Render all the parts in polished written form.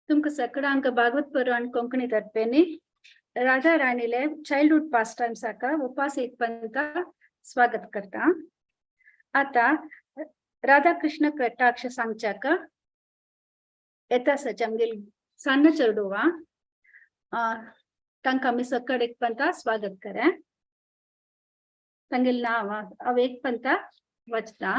तुमक सकडांक भागवत पुराण कोंकणी तर्फेनी राधा राणीले चाइल्डहुड पास टाइम साका उपास एक पंता स्वागत करता। आता राधा कृष्ण कटाक्ष सांगचाक येता सचंगिल सन्न चरडुवा तंक आमी सकड एक पंता स्वागत करे तंगिल नाव अव एक पंता वचता।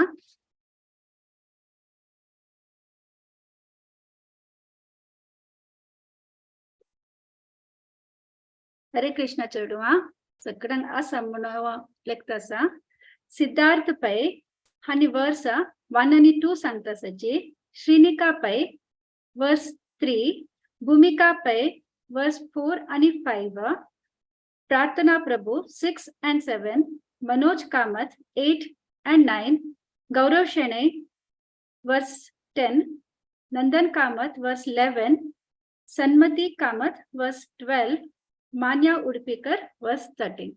हरे कृष्ण चरडुवा सकड़ंग असम्मनो लेक्तसा सिद्धार्थ पै हनी वर्स 1 आणि 2 सांगता सची श्रीनिका पै वर्स 3 भूमिका पै वर्स 4 आणि 5 प्रार्थना प्रभु 6 and 7 मनोज कामत 8 and 9 गौरव शेणे वर्स 10 नंदन कामत वर्स 11 सन्मति कामत वर्स 12 मान्या उडपीकर वर्स 13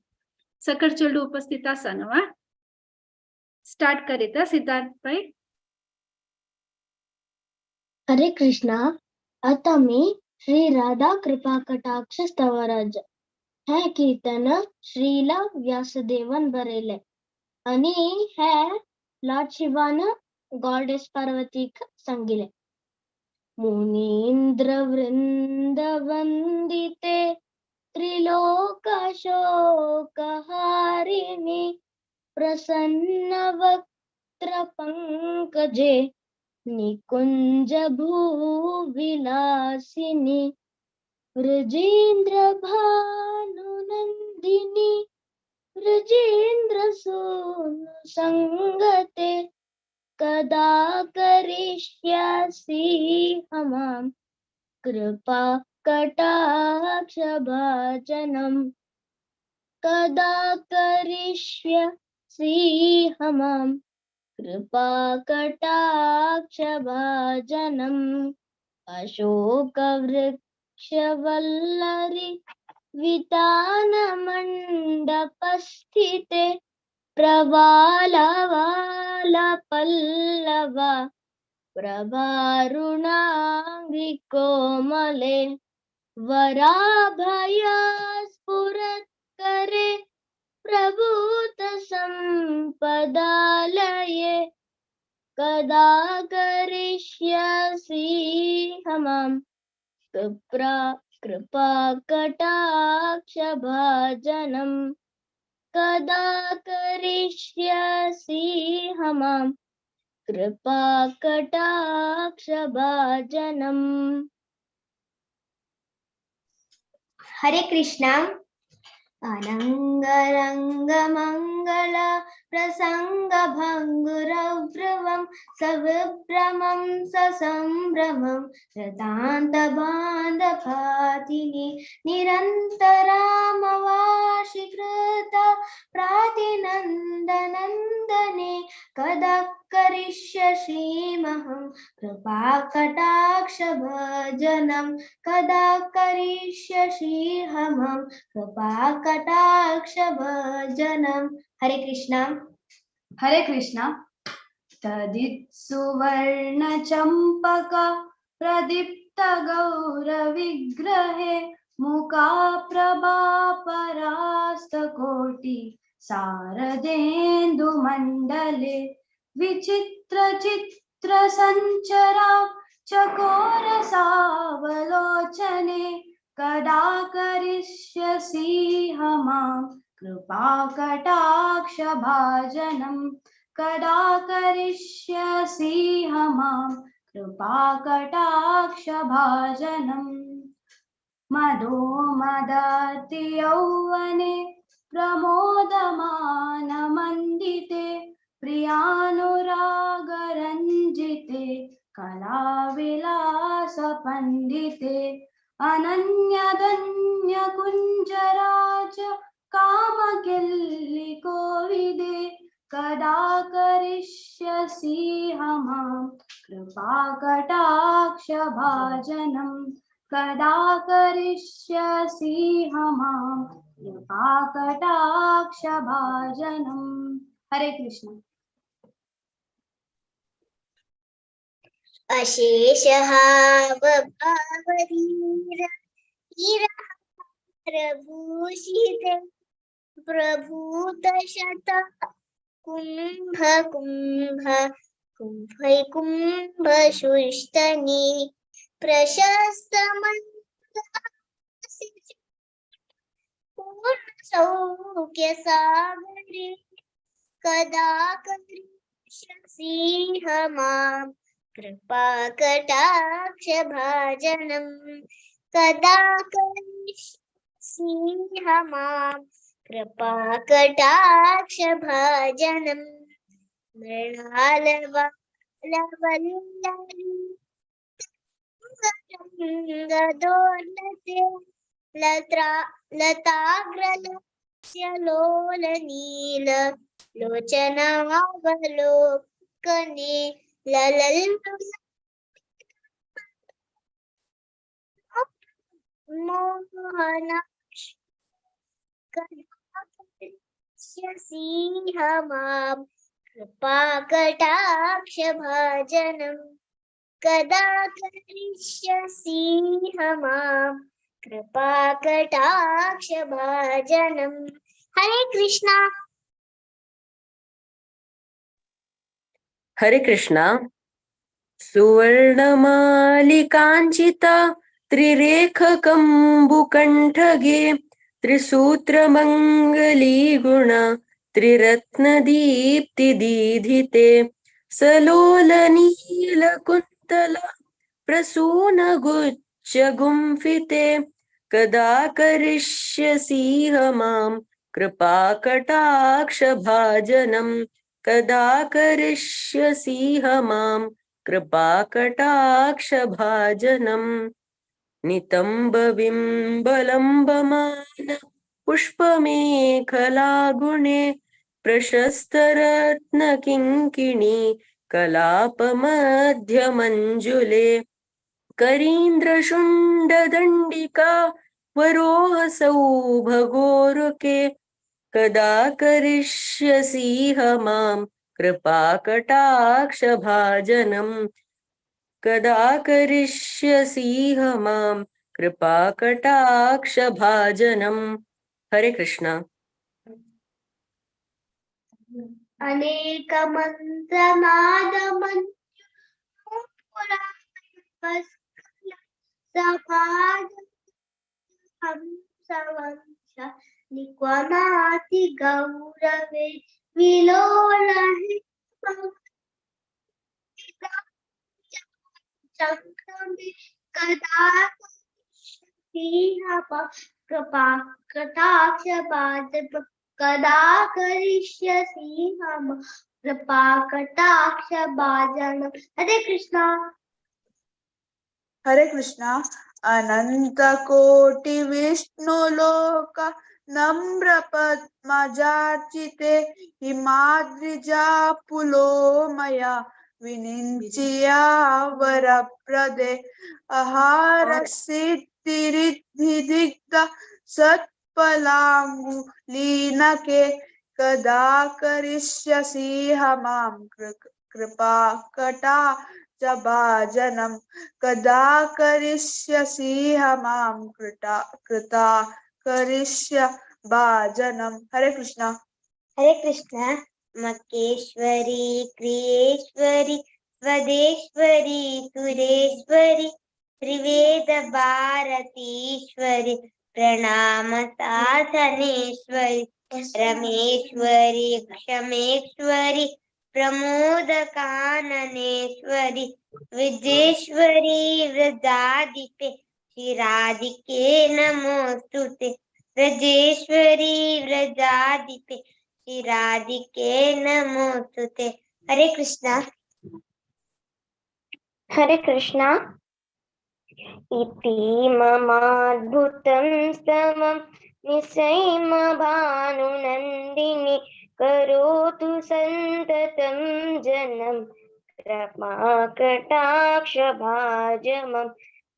सकड चेडू उपस्थित आसानवा स्टार्ट करीता सिद्धार्थ पै। हरे कृष्णा आता मी श्री राधा कृपा कटाक्ष स्तवराज हे कीर्तन श्रीला व्यासदेवन बरेले आणि हे लॉर्ड शिवान गॉडेस पार्वती संगिले। मुनींद्र वृंद वंदिते त्रिलोक शोकहारिणी प्रसन्न वक्त्र पंकजे निकुंज भूविलासिनी ब्रजेंद्र भानुनंदिनी ब्रजेंद्र सोनु संगते कदा करिष्यसि हमां कृपा कटाक्ष भाजनम कदा करिष्यसि हमां कृपा कटाक्ष भाजनम अशोक वृक्ष वल्लरी वितान मंडपस्थिते प्रवालवाला पल्लवा प्रभारुणांगी कोमले वराभया स्फुरत्करे प्रभूत संपदालये कदा करिष्यसि हमां कृपा कटाक्ष भाजनम कदा करिष्यसि हमां कृपा कटाक्ष भाजनम। हरे कृष्णा अनंग रंग मंगल प्रसंग भंगुरव्रुवं सविभ्रमं ससंभ्रमं रतांत बांधपातिनी निरन्तरामवाशीकृत प्रातिनन्दनन्दने कदा करिष्यसि महं कृपा कटाक्ष भजनं कदा करिष्यसि हमं कृपा कटाक्ष भजनम। हरे कृष्णा। हरे कृष्णा। तदित् सुवर्ण चंपक प्रदीप्त गौर विग्रहे मुका प्रभा परास्त कोटि शारदेन्दु मंडले विचित्र चित्र संचरा चकोर सावलोचने कदा करिष्यसि हमां कृपा कटाक्ष भाजनम कदा करिष्यसि हमां कृपा कटाक्ष भाजनम। मदो मदाति यौवने प्रमोदमान मंडिते प्रियानुराग रंजिते कला विलास पंडिते अनन्यधन्य कुंजराज कामकिल्ली कोविदे कदा करिष्यसि हमां कृपा कटाक्ष भाजनम कदा करिष्यसि हमां कृपा कटाक्ष भाजनम। हरे कृष्ण। अशेषः वभावधीर प्रभूषिते प्रभूतशत कुम्भ कुम्भ कुम्भैकुम्भशुष्टने प्रशस्तमन्दहासिनि पूर्णसौख्यसागरे कदा करिष्यसि मां कृपाकटाक्षभाजनम् कदा करिष्यसि मां कृपाकटाक्षभाजनम् मृणालवल्लरी गदोन्नते लताग्रलक्ष्य लोलनील लोचनावलोकने ललल्लु मोहनाक्ष कटाक्षसी मां कृपाकटाक्षभाजनम् कदा करिष्यसि मां कृपाकटाक्षभाजनम्। हरे कृष्णा। हरे कृष्णा। सुवर्णमालिकाञ्चिता त्रिरेखकम्बुकण्ठगे त्रिसूत्रमङ्गलीगुण त्रिरत्नदीप्तिदीधिते सलोलनीलकुन्तल प्रसूनगुच्छगुम्फिते कदा करिष्यसि मां कृपाकटाक्षभाजनम् कदा करिष्यसि मां कृपाकटाक्षभाजनम् नितम्बबिम्बलम्बमान पुष्पमेखलागुणे प्रशस्तरत्नकिङ्किणी कलापमध्यमञ्जुले करीन्द्रशुण्डदण्डिका वरोहसौभगोरुके कदा करिष्यसि मां कृपाकटाक्षभाजनम् कदा करिष्यसि मां कृपाकटाक्षभाजनम्। हरे कृष्णा। निक्वमाति गौरवे विलोलहि चक्रमे कदा कृपाकटाक्षभाजनम् कदा करिष्यसि मां कृपाकटाक्षभाजनम्। हरे कृष्णा। हरे कृष्णा। अनंत कोटि विष्णुलोक नम्र पद्मजार्चिते हिमाद्रिजा पुलो मया विनिञ्चिया वरप्रदे आहार सिद्धिरिद्धिदिग्ध सत्फलाङ्गुलीनके कदा करिष्यसि मां कृपाकटाक्षभाजनम् कदा करिष्यसि मां कृता करिष्यभाजनम्। हरे कृष्णा। हरे कृष्णा। मकेश्वरी क्रियेश्वरी स्वदेश्वरी सुरेश्वरी त्रिवेद भारतीश्वरी प्रणाम साधनेश्वरी रमेश्वरी क्षमेश्वरी प्रमोद काननेश्वरी विद्येश्वरी वृद्धादिते श्रीराधिके नमोस्तुते व्रजेश्वरी व्रजादिते श्रीराधिके नमोस्तुते। हरे कृष्णा। हरे कृष्णा। इति ममाद्भुतं स्तवं निसैम भानुनन्दिनी करोतु सन्ततं जनं कृपाकटाक्षभाजमं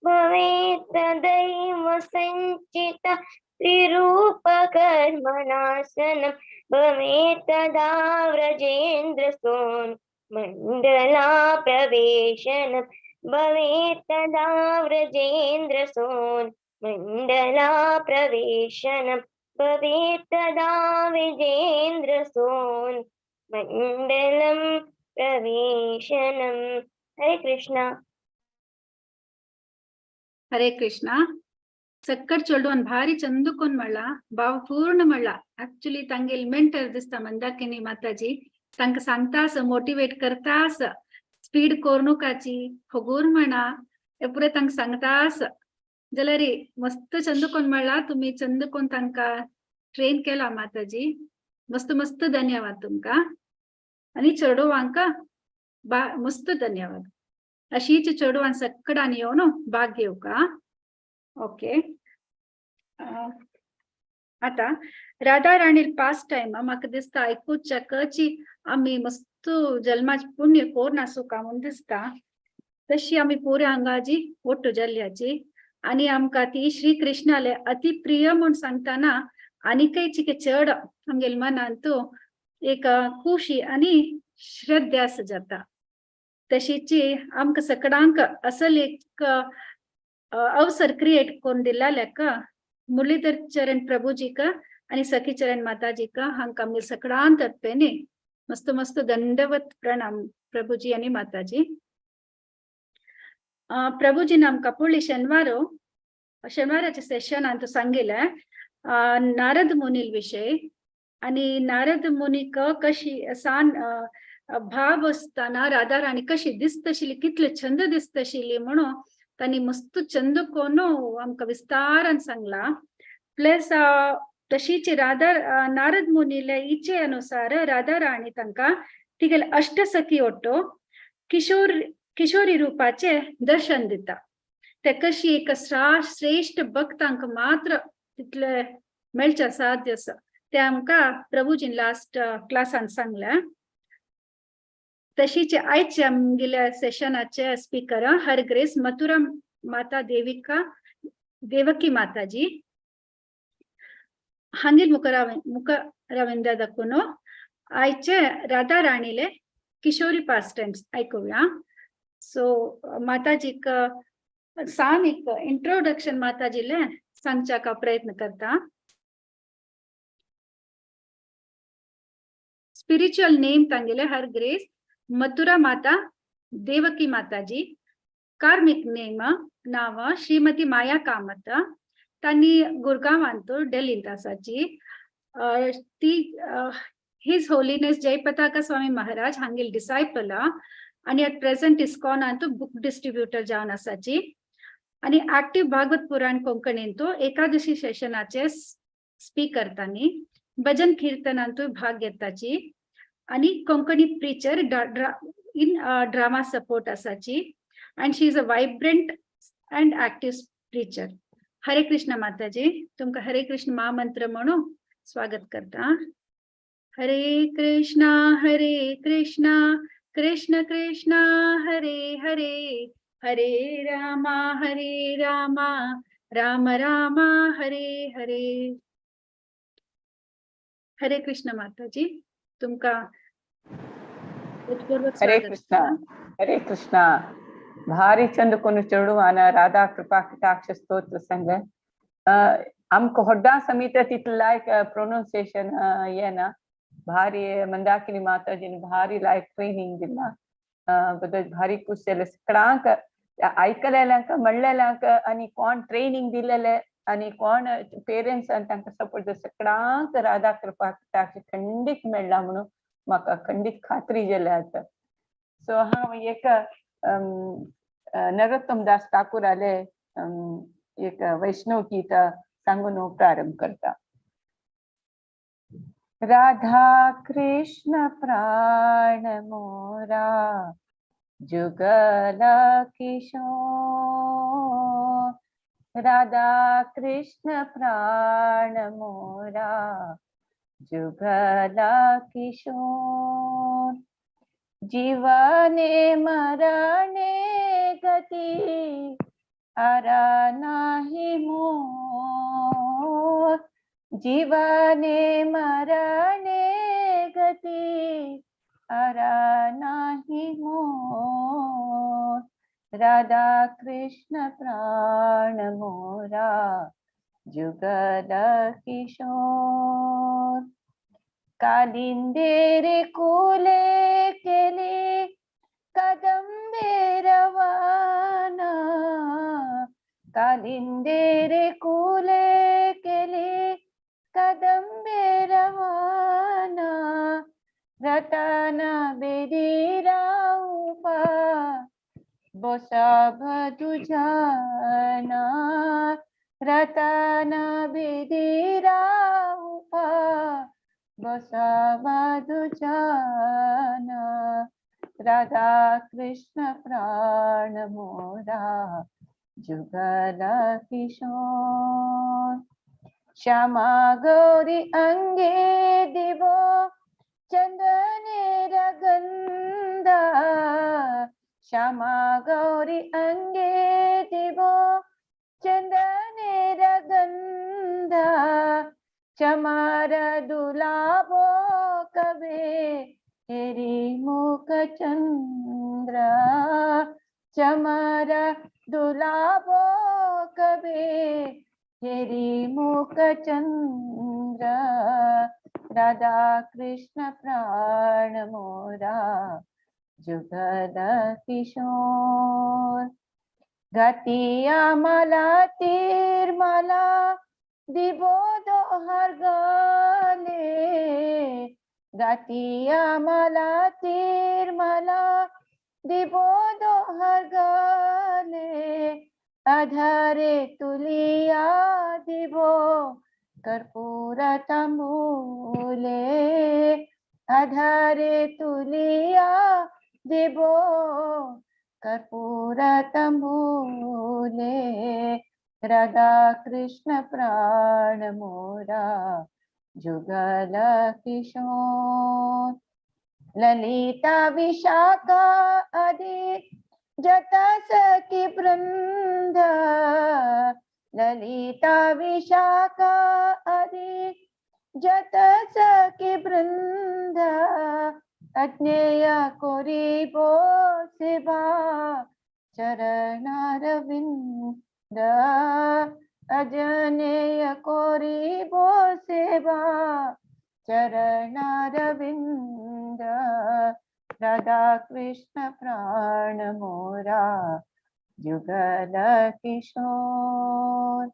भवेत् तदैव सञ्चिता त्रिरूपकर्मणासनं भवेत् तदा व्रजेन्द्रसोन् मण्डला प्रवेशनम् भवेत् तदा व्रजेन्द्रसून् मण्डला प्रवेशनम् भवेत् तदा विजेन्द्रसून् मण्डलं प्रवेशनम् हरे कृष्णा ಹರೇ ಕೃಷ್ಣ ಸಕ್ಕರ್ ಚೊಲ್ಡು ಒಂದ್ ಭಾರಿ ಚಂದಕ್ಕೊಂದ್ ಮಳ್ಳ ಭಾವ ಪೂರ್ಣ ಮಳ್ಳ ಆಕ್ಚುಲಿ ತಂಗೆ ಎಲಿಮೆಂಟ್ ಅರ್ದಿಸ್ತಾ ಮಂದಾಕಿನಿ ಮಾತಾಜಿ ತಂಕ सांगतास मोटिवेट करतास स्पीड कोरनुकाची होगूर म्हणा पुरे तांक सांगतास जाल्यार रे मस्त चंदकोन म्हणला तुम्ही चंदकोन तांका ट्रेन केला माताजी मस्त मस्त धन्यवाद तुमका आणि चेडवांका मस्त धन्यवाद अशीच चेडवान सक्कडान येवन भाग घेवका ओके आता राधा राणी पास्ट टाइम म्हाका दिसता आयकूच्या कची आमी मस्त जल्माची पुण्य कोर नासू का म्हूण दिसता तशी आमी पुरे हांगाची ओट्टू जाल्ल्याची आणि आमकां ती श्री कृष्णाले अति प्रिय म्हूण सांगतना आनीकय चड आमगेल्या मनांत एक खुशी आणि श्रद्धास जाता तशीची आमकां सगळ्यांक असल एक अवसर क्रिएट करून दिला लेका मुरलीधर चरण प्रभुजी का आणि सखी चरण माताजी का हांकां आमगे सगळ्यां तर्फेने मस्त मस्त दंडवत प्रणाम प्रभुजी आणि माताजी प्रभुजीन आमकां पुढली शेनवाराच्या सेशनांत सांगिल्ले नारद मुनी विषय आणि नारद मुनीक कशी सान भाव असताना राधा राणी कशी दिसतशिली कितले छंद दिसतशिली म्हणून तांणी मस्त छंद कोण आमकां विस्तारान सांगला प्लस तशीच नारद मुनीले इच्छे अनुसार राधा राणी तांकां तिगेले अष्टसखी ओट्टो किशोरी रूपाचे दर्शन दिता ते कशी एक श्रेष्ठ भक्तांक मात्र तितले मेळचे साध्य आसा ते आमकां प्रभुजीन लास्ट क्लासान सांगले तशीच आयचे आमगेल्या सेशनाचे स्पीकर हर ग्रेस मथुरा माता देवकी माताजी हांगेर मुखारविंदा दाखून आयचे राधा राणीले किशोरी पास्ट टाइम्स ऐकूया सो माताजीक सान एक इंट्रोडक्शन माताजीले सांगच्याका प्रयत्न करता स्पिरिच्युअल नेम तांगेले हर ग्रेस मथुरा माता देवकी माताजी कार्मिक नेम नाव श्रीमती माया कामत तांणी गुरगांवांत दिल्लींत आसाची ती his holiness जयपताका Swami Maharaj हांगेल disciple आणि एट प्रेझेंट इस्कॉनांत बुक डिस्ट्रीब्युटर जावन आसाची आणि ऍक्टिव्ह भागवत पुराण कोंकणींत एकादशी सेशनाचे स्पीकर तांणी भजन कीर्तनांतूय भाग घेताची आणि Konkani preacher in drama support आसाची and she is a vibrant and active preacher. हरे कृष्ण माताजी तुमका हरे कृष्ण महामंत्र म्हणून स्वागत करता हरे कृष्ण कृष्ण कृष्ण हरे हरे हरे राम राम राम हरे हरे हरे कृष्ण माताजी तुमका हरे कृष्ण भारी चंद कोनु चढ़ुवान राधा कृपा कटाक्ष स्तोत्र संग हमको होड्डा समीत तितल लायक प्रोनाउंसिएशन ये ना भारी मंदाकिनी माता जी ने भारी लायक ट्रेनिंग दिला बद भारी कुशल सकळांक ऐकलेल्यांक म्हणलेल्यांक आणि कोण ट्रेनिंग दिलेले आणि कोण पेरेंट्स आणि तांकां सपोर्ट सगळ्यांक राधा कृपा कटाक्ष खंडीत मेळ्ळा म्हणून म्हाका खंडीत खात्री जाल्या आता सो हांव एक नरोत्तम दास ठाकूर आले एक वैष्णव गीत सांगून प्रारंभ करता राधा कृष्ण प्राण मोरा जुगल किशोर राधा कृष्ण प्राण मोरा जुगल किशोर जीवने मरणे गति अरा नाही मोर जीवने मरणे गति अरा नाही मोर राधा कृष्ण प्राण मोरा जुगल किशोर कालिंदेरे कुले केले कदंबे रवाना कालिंदेरे कुले केले कदंबे रवाना रतन बेदीरा उपा बोसा भदुजाना रतन बेदीरा उपा बोसा भदुजाना राधा कृष्ण प्राण मोरा जुगल किशोर श्यामा गौरी अंगे दिवो चंदने रगंधा श्यामा गौरी अंगे दिवो चंदने रगंधा चमार दुलाबो कबे हेरी मुख चंद्र चमार दुलाबो कबे हेरी मुख चंद्र राधा कृष्ण प्राण मोरा जुगल किशोर गतिया मला तीरमाला दिबो दोहर गले गतिया मला तीरमाला दिबो दोहर गले अधरे तुलिया दिबो कर्पूर तंबूले अधरे तुलिया दिबो कर्पूर तंबूले राधा कृष्ण प्राण मोरा जुगल किशोर ललिता विशाखा आदि जता सखी वृंद ललिता विशाखा आदि जता सखी वृंद अज्ञेय कोरिबो सेवा चरणारविंद अजनेय कोरिबो सेवा चरणारविंद राधा कृष्ण प्राण मोरा जुगल किशोर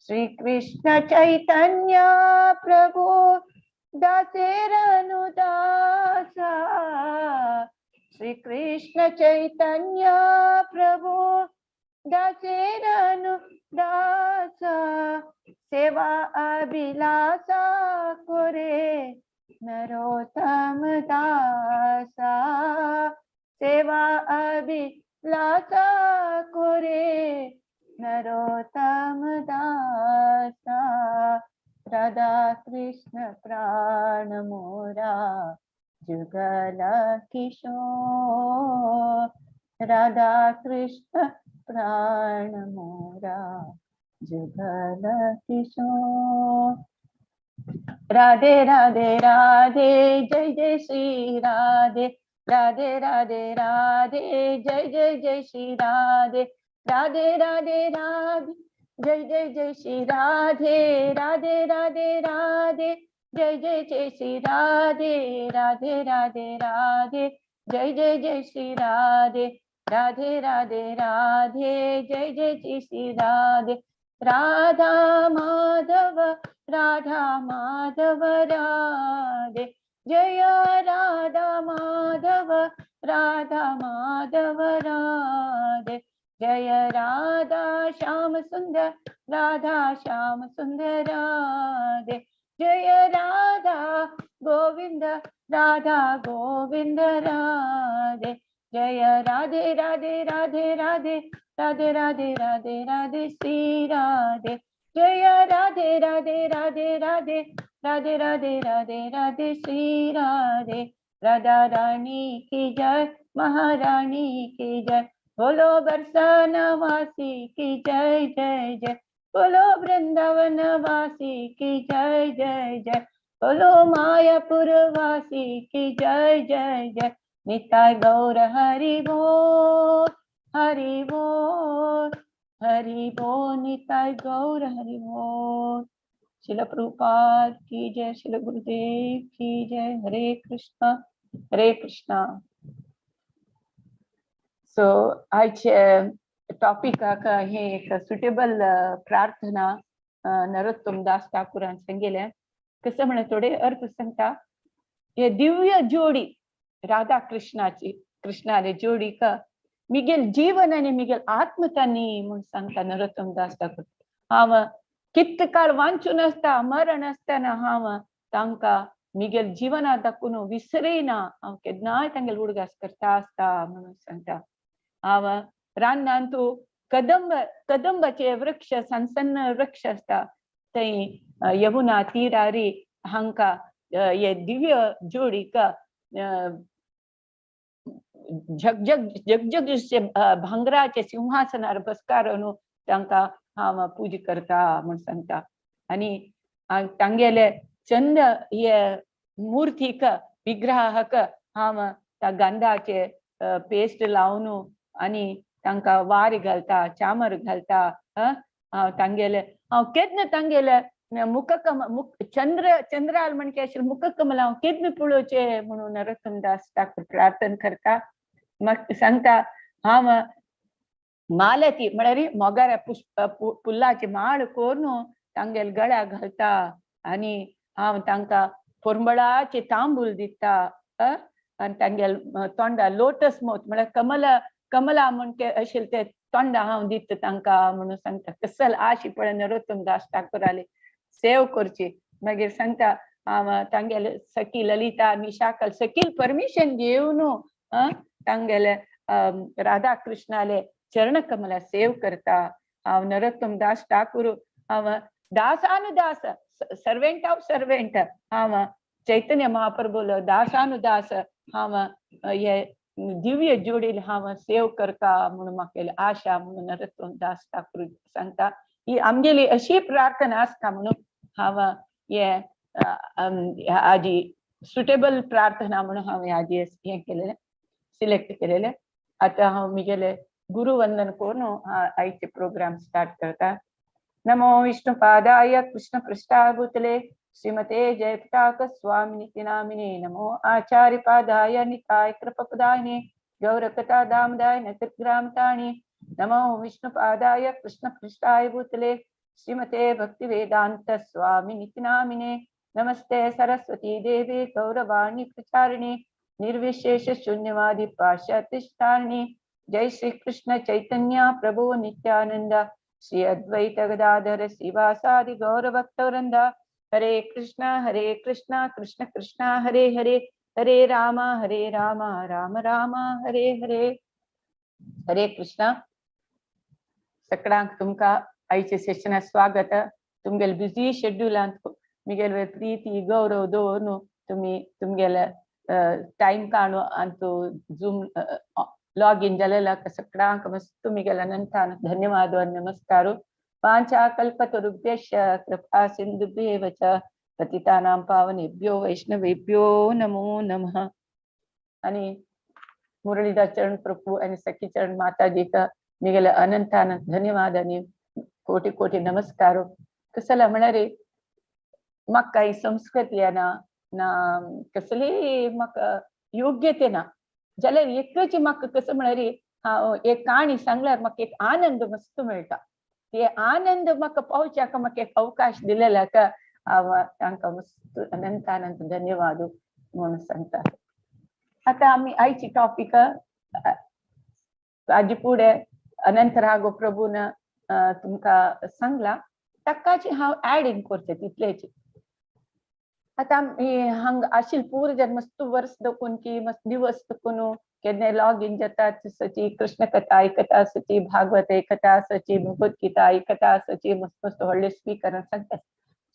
श्री कृष्ण चैतन्य प्रभु दासेरनु दासा श्री कृष्ण चैतन्य प्रभु दासेरनु दासा सेवा अभिलाषा करे नरोत्तम दासा सेवा अभिलाषा करे नरोत्तम दासा राधा कृष्ण प्राण मोरा जुगल किशोर राधा कृष्ण प्राण मोरा जुगल किशोर राधे राधे राधे जय जय श्री राधे राधे राधे राधे जय जय जय श्री राधे राधे राधे राधे जय जय जय श्री राधे राधे राधे राधे जय जय जय श्री राधे राधे राधे राधे जय जय जय श्री राधे राधे राधे राधे जय जय जय श्री राधे राधा माधव राधे जय राधा माधव राधे जय राधा श्याम सुंदर राधे जय राधा गोविंद राधे जय राधे राधे राधे राधे राधे राधे राधे राधे श्री राधे जय राधे राधे राधे राधे राधे राधे राधे राधे श्री राधे राधा रानी की जय महारानी की जय बोलो बरसाना वासी की जय जय जय बोलो वृंदावन वासी की जय जय जय बोलो मायापुर वासी की जय जय जय निताय गौर हरि बोल हरि बोल, हरि बोल, निताय गौर हरि बोल। शिल प्रभुपाद की जय, शिल गुरुदेव की जय। हरे कृष्णा, हरे कृष्णा. सो आजचे टॉपिक हे एक सुटेबल प्रार्थना नरोत्तम दास ठाकूरान सांगेले. कसं म्हणे थोडे अर्थ सांगता. हे दिव्य जोडी राधा कृष्णाची, कृष्णाले जोडी का मिगेल जीवन आणि मिगेल आत्मतानी म्हणून सांगता नरोत्तम दास ठाकूर. हांव कित काळ वांचून असता, मरण असताना हांव तांकां मिगेल जिवना दाखून विसरेना, हांव केन्नाय तांगेल उडगास करता असता म्हणून सांगता. हांव रानांतू कदंबाचे वृक्ष, सनसन्न वृक्ष असता थंय यमुना तीरारी हांकां हे दिव्य जोडीक जगजगचे भांगराचे सिंहासनार बसकारून तांकां हांव पूज करता म्हण सांगता. आनी तांगेले चंद हे मुर्तीक विग्रहाक हांव त्या गंधाचे पेस्ट लावन आनी तांकां वार घालता, चामर घालता. हांव तांगेले हांव केन्ना तांगेले चंद्राल म्हणके आशिल्ले मुखकमल हांव केन्ना पळोवचे म्हणून नरोत्तम दास ठाकूर प्रार्थना करता. म्हाका सांगता हांव मालती म्हळ्यार मोगार फुलाची माळ करून तांगेले गळ्याक घालता आनी हांव तांकां फॉर्मळाचे तांबूल दिता. आनी तांगेले तोंडा लोटस मोत म्हळ्यार कमला म्हणके आशिल्ले ते तोंडा हांव दिता तांकां म्हणून सांगता. कसल आशी पळय नरोत्तम दास ठाकूराले सेव करची. मागीर सांगता हांव तांगेले सखी ललिता निशाकल सखील परमिशन घेवन तांगेले राधा कृष्णाले चरण कमला सेव करता. हांव नरोत्तम दास ठाकूर हांव दासानुदास, सर्वेंट ऑफ सर्वेंट. हांव चैतन्य महाप्रभूलो दासानुदास हांव हे दिव्य जोडील हांव सेव करता म्हणून म्हाका आशा म्हणून नरोत्तम दास ठाकूर सांगता. ही आमगेली अशी प्रार्थना आसता म्हणून हांव हे हाजी सुटेबल प्रार्थना म्हणून हांव हाजी हे केलेले, सिलेक्ट केलेले. आता हांव मिगेले गुरुवंदन करून आयचे प्रोग्राम स्टार्ट करता. नमो विष्णुपादाय कृष्ण पृष्ठाय भूतले श्रीमते जयपताक स्वामिनिति नामिने. नमो आचार्यपादाय निताय कृपपदायिने गौरकथा दामदाय नृग्रामताणि. नमो विष्णुपादाय कृष्ण पृष्ठाय भूतले श्रीमते भक्तिवेदांत स्वामिनिति नामिने. नमस्ते सरस्वती देवी गौरवाणी प्रचारिणे निर्विशेष शून्यवादी पाश्चात्य. जय श्री कृष्ण चैतन्य प्रभु नित्यानंद श्री अद्वैत गदाधर श्रीवासादि गौर भक्तवृंद. हरे कृष्णा कृष्ण कृष्ण हरे हरे, हरे राम राम राम हरे हरे. हरे कृष्णा. सगळ्यांक तुमकां आयचे सेशनात स्वागत. तुमगेले बिझी शेड्युलांत मिगेले प्रीती गौरव दवरून तुम्ही तुमगेले टाइम काढून आणि झूम लॉग इन जालेला सगळ्यांक मस्त मिगेले अनंतान धन्यवाद व नमस्कार. वांछा कल्पतरुभ्यश्च कृपा सिन्धुभ्येव च पतितानां पावनेभ्यो वैष्णवेभ्यो नमो नमः. आणि मुरलीदास चरण प्रभू आणि सखी चरण माताजीक मिगेले अनंतानंत धन्यवाद आणि कोटी कोटी नमस्कार. कसला म्हणारे म्हाका काही संस्कृती ना ना कसली म्हाका योग्यते ना जाल्यार एकच म्हाका कसं म्हणारे हांव एक काणी सांगल्यार म्हाका एक आनंद मस्त मेळटा. ते आनंद म्हाका पावच्याक म्हाका एक अवकाश दिलेल्याक हांव तांकां मस्त अनंतानंत धन्यवाद म्हणून सांगता. आता आमी आयची टॉपिक हाजे फुडें अनंतरागो प्रभून तुमकां सांगला ताकाची हांव ऍडिंग करते तितलेच. आता हांग आशिल्ले पूर्ण मस्त वर्स दखून की मस्त दिवस दखून केन्ना लॉग इन जातात सची कृष्ण कथा आयकता सची भागवत आयकता सची भगवद्गीता आयकता सची मस्त मस्त व्हडले स्पीकर सांगतात.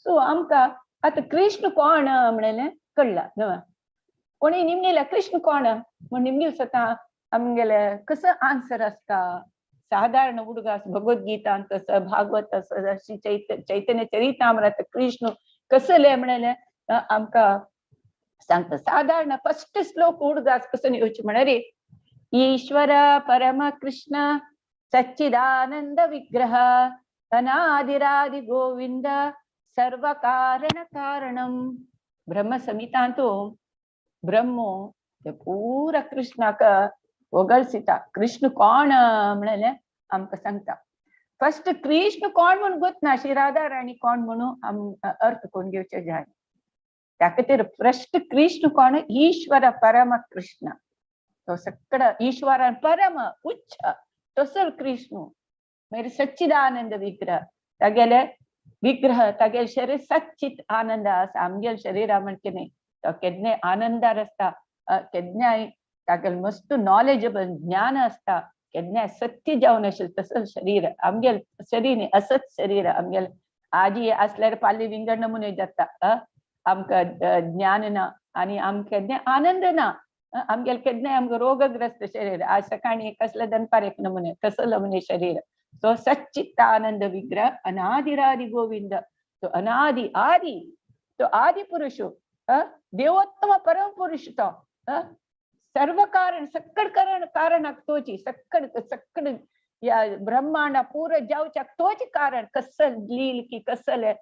सो आमकां आता कृष्ण कोण म्हणलें कळला न्हय. कोणी निमगेल्या कृष्ण कोण म्हण निमगेल स्वता आमगेले कसं आन्सर आसता. साधारण उडगास भगवद्गीतांत भागवत चैतन्य चरितामृत कृष्ण कसले म्हणलें आमकां सांगता. साधारण फर्स्ट श्लोक उडगास कसं येवचे म्हणारे ईश्वर परम कृष्ण सच्चिदानंद विग्रह अनादिरादि गोविंद सर्व कारण कारणम. ब्रह्म संहिता तो ब्रह्मो ते पूरा कृष्णाक वगळसिता. कृष्ण कोण म्हणाले आमकां सांगता. फर्स्ट कृष्ण कोण म्हणून गोतना, श्री राधा राणी कोण म्हणून अर्थ कोण घेवचे जाय. त्या खातीर फर्स्ट कृष्ण कोण, ईश्वर परम कृष्ण. तो सगळं ईश्वर परम उच्च तसं कृष्ण मेरे सच्चिदानंद विग्रह. तागेले विग्रह तागेले शरीर सच्चित आनंद आसा. आमगेले शरीरा म्हणचे न्ही तो केन्ने आनंदार असता, केन्नाय तागेले मस्त नॉलेजेबल ज्ञान असता, केन्नाय सत्य जावन अशें तसं शरीर. आमगेले शरीर न्ही असत शरीर. आमगेले आजी असल्यार पाली विंगड नमुने जाता. आमकां ज्ञान ना आनी आमकां केन्नाय आनंद ना. आमगेले केन्नाय आमकां रोगग्रस्त शरीर. आज सकाळी कसले दनपार एक नमुने तसं नमुने शरीर. तो सच्चित आनंद विग्रह अनादिरादि गोविंद. तो अनादि आदि, तो आदि पुरुष, देवोत्तम परम पुरुष. तो सर्व कारण सक्कड कारण तोची. सक्कड या ब्रह्मांड पूरा जावच्या तोच कारण. कसं लील की कसले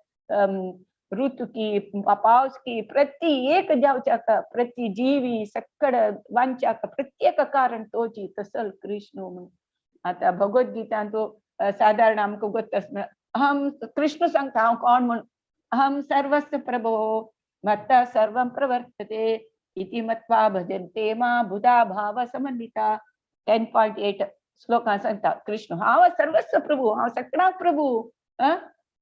ऋतु की पावस की प्रति एक जावच्या प्रति जीवी सक्कड वांच्या प्रत्येक कारण तोची तसल कृष्ण म्हणून. आता भगवद्गीता तो साधारण आमकां गोत आसना. अहम कृष्ण सांगता हांव कोण म्हणून. अहम सर्वस्य प्रभो मत्तः सर्वं प्रवर्तते इति मत्वा भजन्ते मा बुधा भाव समन्विता. 10.8 श्लोकां सांगता कृष्ण हांव सर्वस्व प्रभू, हांव सगळ्यांक प्रभू.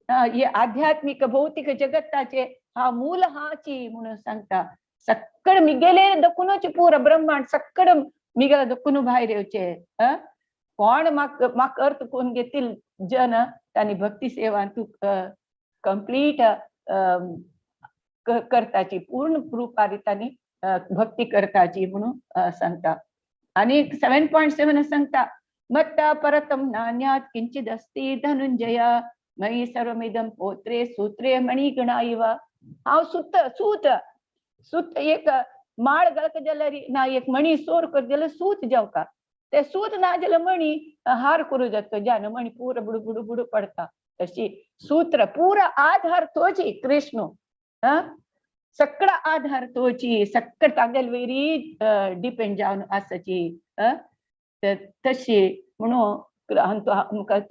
हे आध्यात्मिक भौतिक जगताचे हा मूल हाची म्हणून सांगता. सक्कड मिगेले दखुनूच पुरा ब्रह्मांड सक्कड मिगेले दखुनू भायर येवचे. कोण म्हाका अर्थ कोण घेतील जन तांणी भक्ती सेवा तू कंप्लीट करताची, पूर्ण रूपारी तांणी भक्ती करताची म्हणून सांगता. आणि 7.7 सांगता मत्ता परतम नान्यात किंचित अस्ति धनुंजय मयि सर्वमिदं पोत्रे सूत्रे मणिगणा इव. हांव सूत एक माळ गळक जाल्यार ना एक मणी सोर कर जाल्यार सूत जावका. ते सूत ना जाल्यार मणी हार करू जाता ज्यान मणी पुरो बुडू बुडू बुडू पडता. तशी सूत्र पुरा आधार तोची कृष्ण. सगळा आधार तोची. सक्कड तागेल वेरी डिपेंड जावन आसाची. तशी म्हणून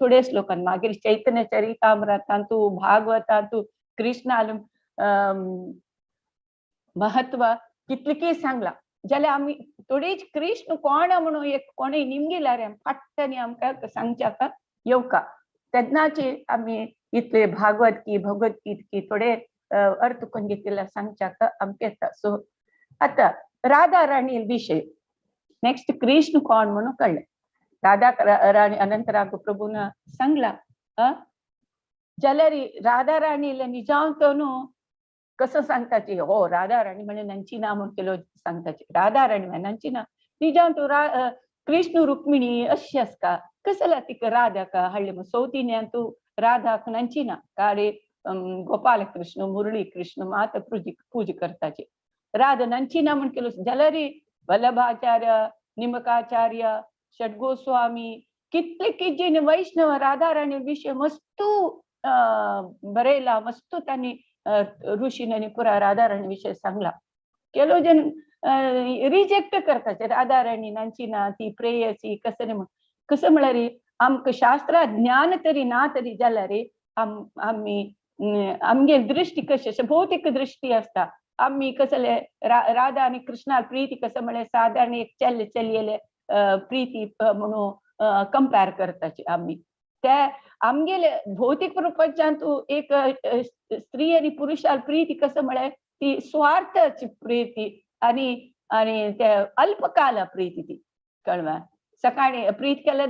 थोडे श्लोकान मागीर चैतन्य चरितामृतांतू भागवतांतू कृष्णाल महत्व कितलेकी सांगला. जाल्यार आमी थोडीच कृष्ण कोण म्हणून एक कोणी निमगेल्यार फाट्टांनी आमकां सांगच्याक येवका. तेन्नाची आमी इतले भगवत की थोडे अर्थ कोण घेतलेला सांगच्याक आमकां येता. सो आता राधा राणी विषय नेक्स्ट कृष्ण कोण म्हणून कळले. राधा राणी अनंतराग प्रभून सांगला. जाल्यार राधा राणीला निजांव न्हू कसं सांगताची. हो राधा राणी म्हणजे नंची ना म्हणून केलो सांगताची. राधा राणी म्हणजे नंची ना निजांव तू कृष्ण रुक्मिणी अशी आसका. कसला तिका राधाक हाडले मग सौतीन्यान तू राधाक नंची ना काडे गोपाल कृष्ण मुरळी कृष्ण मात पूज करताची. राधा नंची ना म्हणून केलो जाल्यार वल्लभाचार्य निमकाचार्य षडगोस्वामी कितले किती वैष्णव राधा राणी विषय मस्तू बरयला. मस्तू त्यांनी ऋषींनी पुरा राधा राणी विषय सांगला. केलो जन रिजेक्ट करताचे राधा राणी नांची ना ती प्रेयसी कसं म्हळ्यार आमकां शास्त्रा ज्ञान तरी ना तरी जाल्यार आमी आमगे दृष्टी कशी भौतिक दृष्टी असता. आम्ही कसले राधा आणि कृष्णा प्रीती कसं म्हळ्यार साधारण एक चलयेले प्रीती म्हणून कंपेर करताची. आम्ही त्या आमगेले भौतिक प्रपंचांतू एक स्त्री आणि पुरुषाल प्रीती कसं म्हळ्यार ती स्वार्थाची प्रीती आणि आणि त्या अल्पकाल प्रीती ती कळवा. सकाळी प्रीत केल्या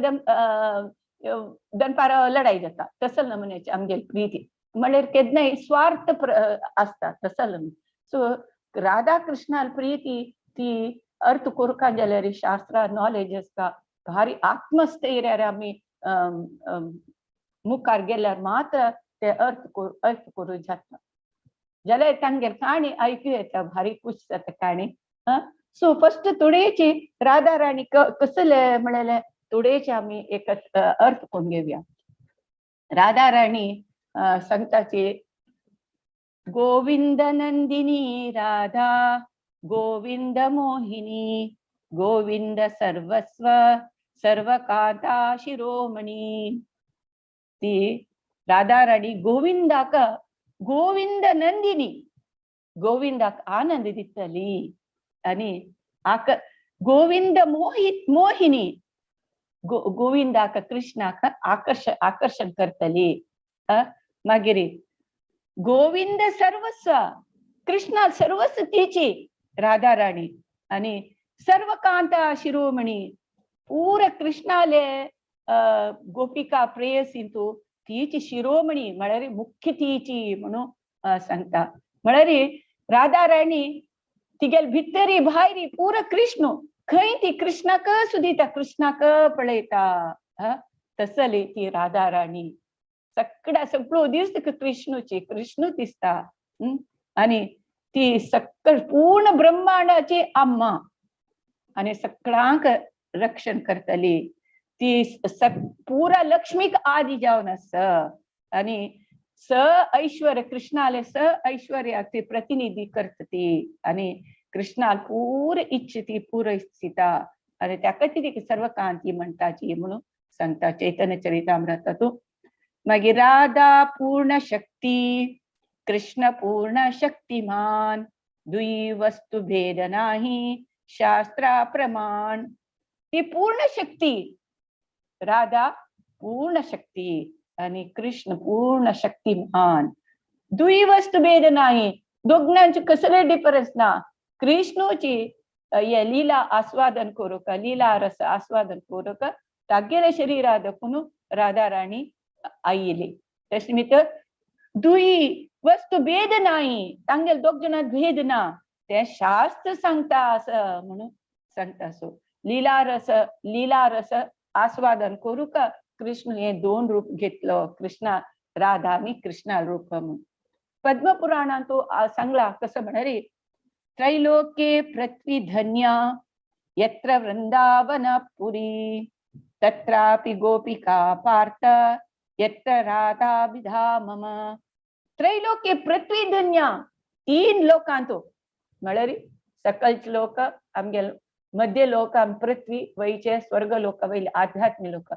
दनपार लढाई जाता तसं नमुन्याची आमगेली प्रीती म्हळ्यार केन्नाय स्वार्थ असता तसं नमुने. सो राधा कृष्णाल प्रीती ती अर्थ करूका जाल्यार शास्त्रा नॉलेज आसता भारी आत्मस्थैर्यार आमी मुखार गेल्यार मात्र ते अर्थ करूं जाता. जाल्यार तांगेर काणी आयकूं येता भारी खूश जाता काणी. सो फर्स्ट तोडेची राधा राणी कसले म्हणाले तोडेचे आम्ही एक अर्थ कोण घेऊया. राधा राणी संताची गोविंद नंदिनी राधा गोविंद मोहिनी गोविंद सर्वस्व सर्वकांता शिरोमणी. ती राधा राणी गोविंदाक गोविंद नंदिनी गोविंदाक आनंद दितली आणि गोविंद मोहिनी गोविंदाक कृष्णाक आकर्षण करतली. मागीर गोविंद सर्वस्व कृष्णा सर्वस्व तिची राधा राणी आणि सर्वकांता शिरोमणी पूर कृष्णाले गोपिका प्रेयसींतू तिची शिरोमणी म्हळ्यार मुख्य तिची म्हणून सांगता. म्हळ्यार राधा राणी तिगेल भितरी भायरी पूर कृष्ण खंय ती कृष्णाक सुदिता कृष्णाक पळयता. तसली ती राधा राणी सगळो दिसता कृष्ण दिसता. आणि ती सकळ पूर्ण ब्रह्मांडाची आम्मा आणि सगळ्यांक रक्षण करतली. ती पुरा लक्ष्मीक आदी जावन आसा आणि स ऐश्वर्य कृष्णाले स ऐश्वर्याचे प्रतिनिधी करतती आणि कृष्णाल पूर इच्छती पूर इच्छिता आणि ताका ती सर्वकांती म्हणटाची म्हणून सांगता चैतन्य चरितामृतातून. मागीर राधा पूर्ण शक्ती कृष्ण पूर्ण शक्तिमान दुई वस्तु भेद नाही शास्त्रा प्रमाण. ती पूर्ण शक्ती राधा पूर्ण शक्ती आणि कृष्ण पूर्ण शक्तिमान. दुई वस्तु भेद नाही दोघांचे कसले डिफरन्स ना. कृष्णची या लीला आस्वादन करूक लीला रस आस्वादन करूक तागेले शरीरात कुणू राधा राणी आयिली. तशें निमित्त दुई वस्तु भेद नाही तांगेल दोग जणांत भेद ना ते शास्त्र सांगता असं म्हणून सांगता. सो लीला रस आस्वादन करूक कृष्ण हे दोन रूप घेतलो कृष्णा राधा आणि कृष्णा रूप म्हणून. पद्मपुराणात तो सांगला कसं म्हणारे त्रैलोक्ये पृथ्वी धन्य यत्र वृंदावन पुरी तत्रापि गोपिका पार्थ यत्र राधा विधा मम. त्रैलोक्ये पृथ्वी धन्य तीन लोकांतो म्हळ्यार सकलचे लोक आमगेल मध्य लोक आम पृथ्वी वयचे स्वर्ग लोक वयले आध्यात्मिक लोक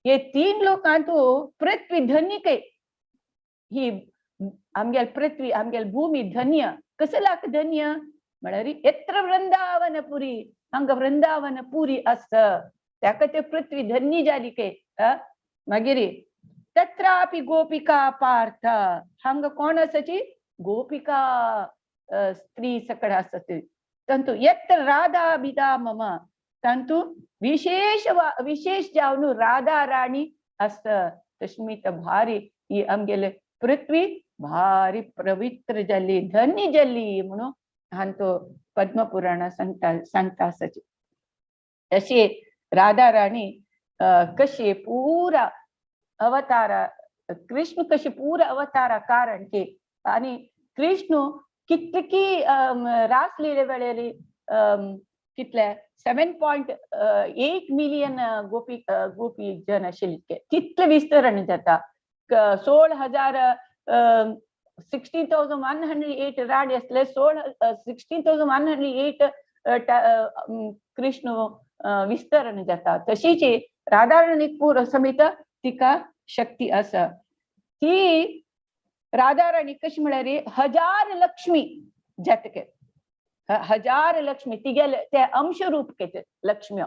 हे तीन लोकांतो पृथ्वी धन्य काय ही आमगेल पृथ्वी आमगेल भूमी धन्य कसलाक धन्य म्हळ्यार यत्र वृंदावन पुरी हांग वृंदावन पुरी आसा ताका ते पृथ्वी धन्य जाली काय. मागीर तत्रापि गोपिका पार्थ हांग कोण आसाची गोपिका स्त्री सकड आसत. तंतु यत्र राधा बिदा मम तंतु विशेष जावन राधा राणी असत. तस्मित भारी ही आमगेले पृथ्वी भारी पवित्र जाली धन्य जाली म्हणून हांतो पद्मपुराण सांगता आसाची. तशी राधा राणी कशी पूरा अवतारा कृष्ण कशी पूरा अवतारा कारण के आणि कृष्ण कितकी रासलीले वेळेली कितले 7.8 मिलियन गोपी जन आशिल्ले कितले विस्तरण जाता 16,108 राणी असले 16,108 कृष्ण विस्तरण जाता. तशीच राधा राणी पूर समेत तिका शक्ती असा. ती राधा राणी कशी म्हळ्यार 1000 लक्ष्मी जातके 1000 लक्ष्मी तिगेले ते अंश रूप के लक्ष्मी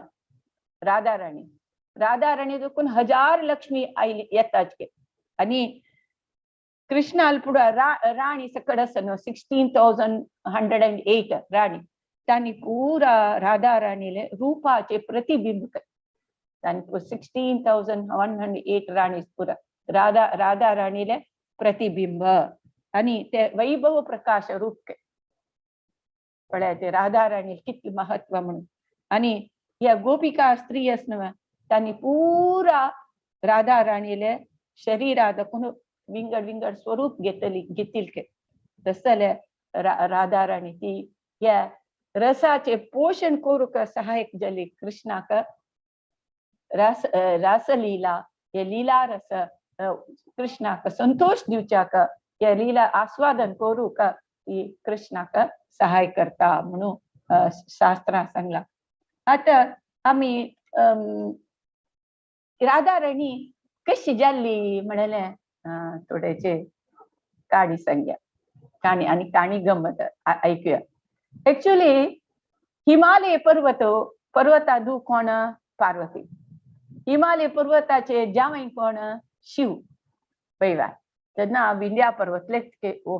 राधा राणी देखून 1000 लक्ष्मी आयली येताच के आणि कृष्णाल पुढे राणी सकड आसन 16,108 राणी तांणी पूरा राधा राणीले रूपाचे प्रतिबिंब तांणी 16,108 राणी पुरा राधा राणीले प्रतिबिंब आणि ते वैभव प्रकाश रूप पळय ते राधा राणी किती महत्व म्हणून. आणि या गोपिका स्त्री असनव तांणी पूरा राधा राणीले शरीरात कोण विंगड स्वरूप घेतील के तसले राधा राणी ती या रसाचे पोषण करूक सहायक जली कृष्णाक रासलीला हे लीला रस कृष्णाक संतोष दिवच्याक या लीला आस्वादन करूक ही कृष्णाक सहाय करता म्हणून शास्त्रां सांगला. आता आम्ही राधा राणी कशी जाल्ली म्हणले थोडेचे काणी सांगया. काणी आणि काणी गंमत ऐकूया. ऍक्च्युली हिमालय पर्वतादू कोण पार्वती. हिमालय पर्वताचे जावई कोण शिव पैवा. तेन्ना विंध्या पर्वतलेच के ओ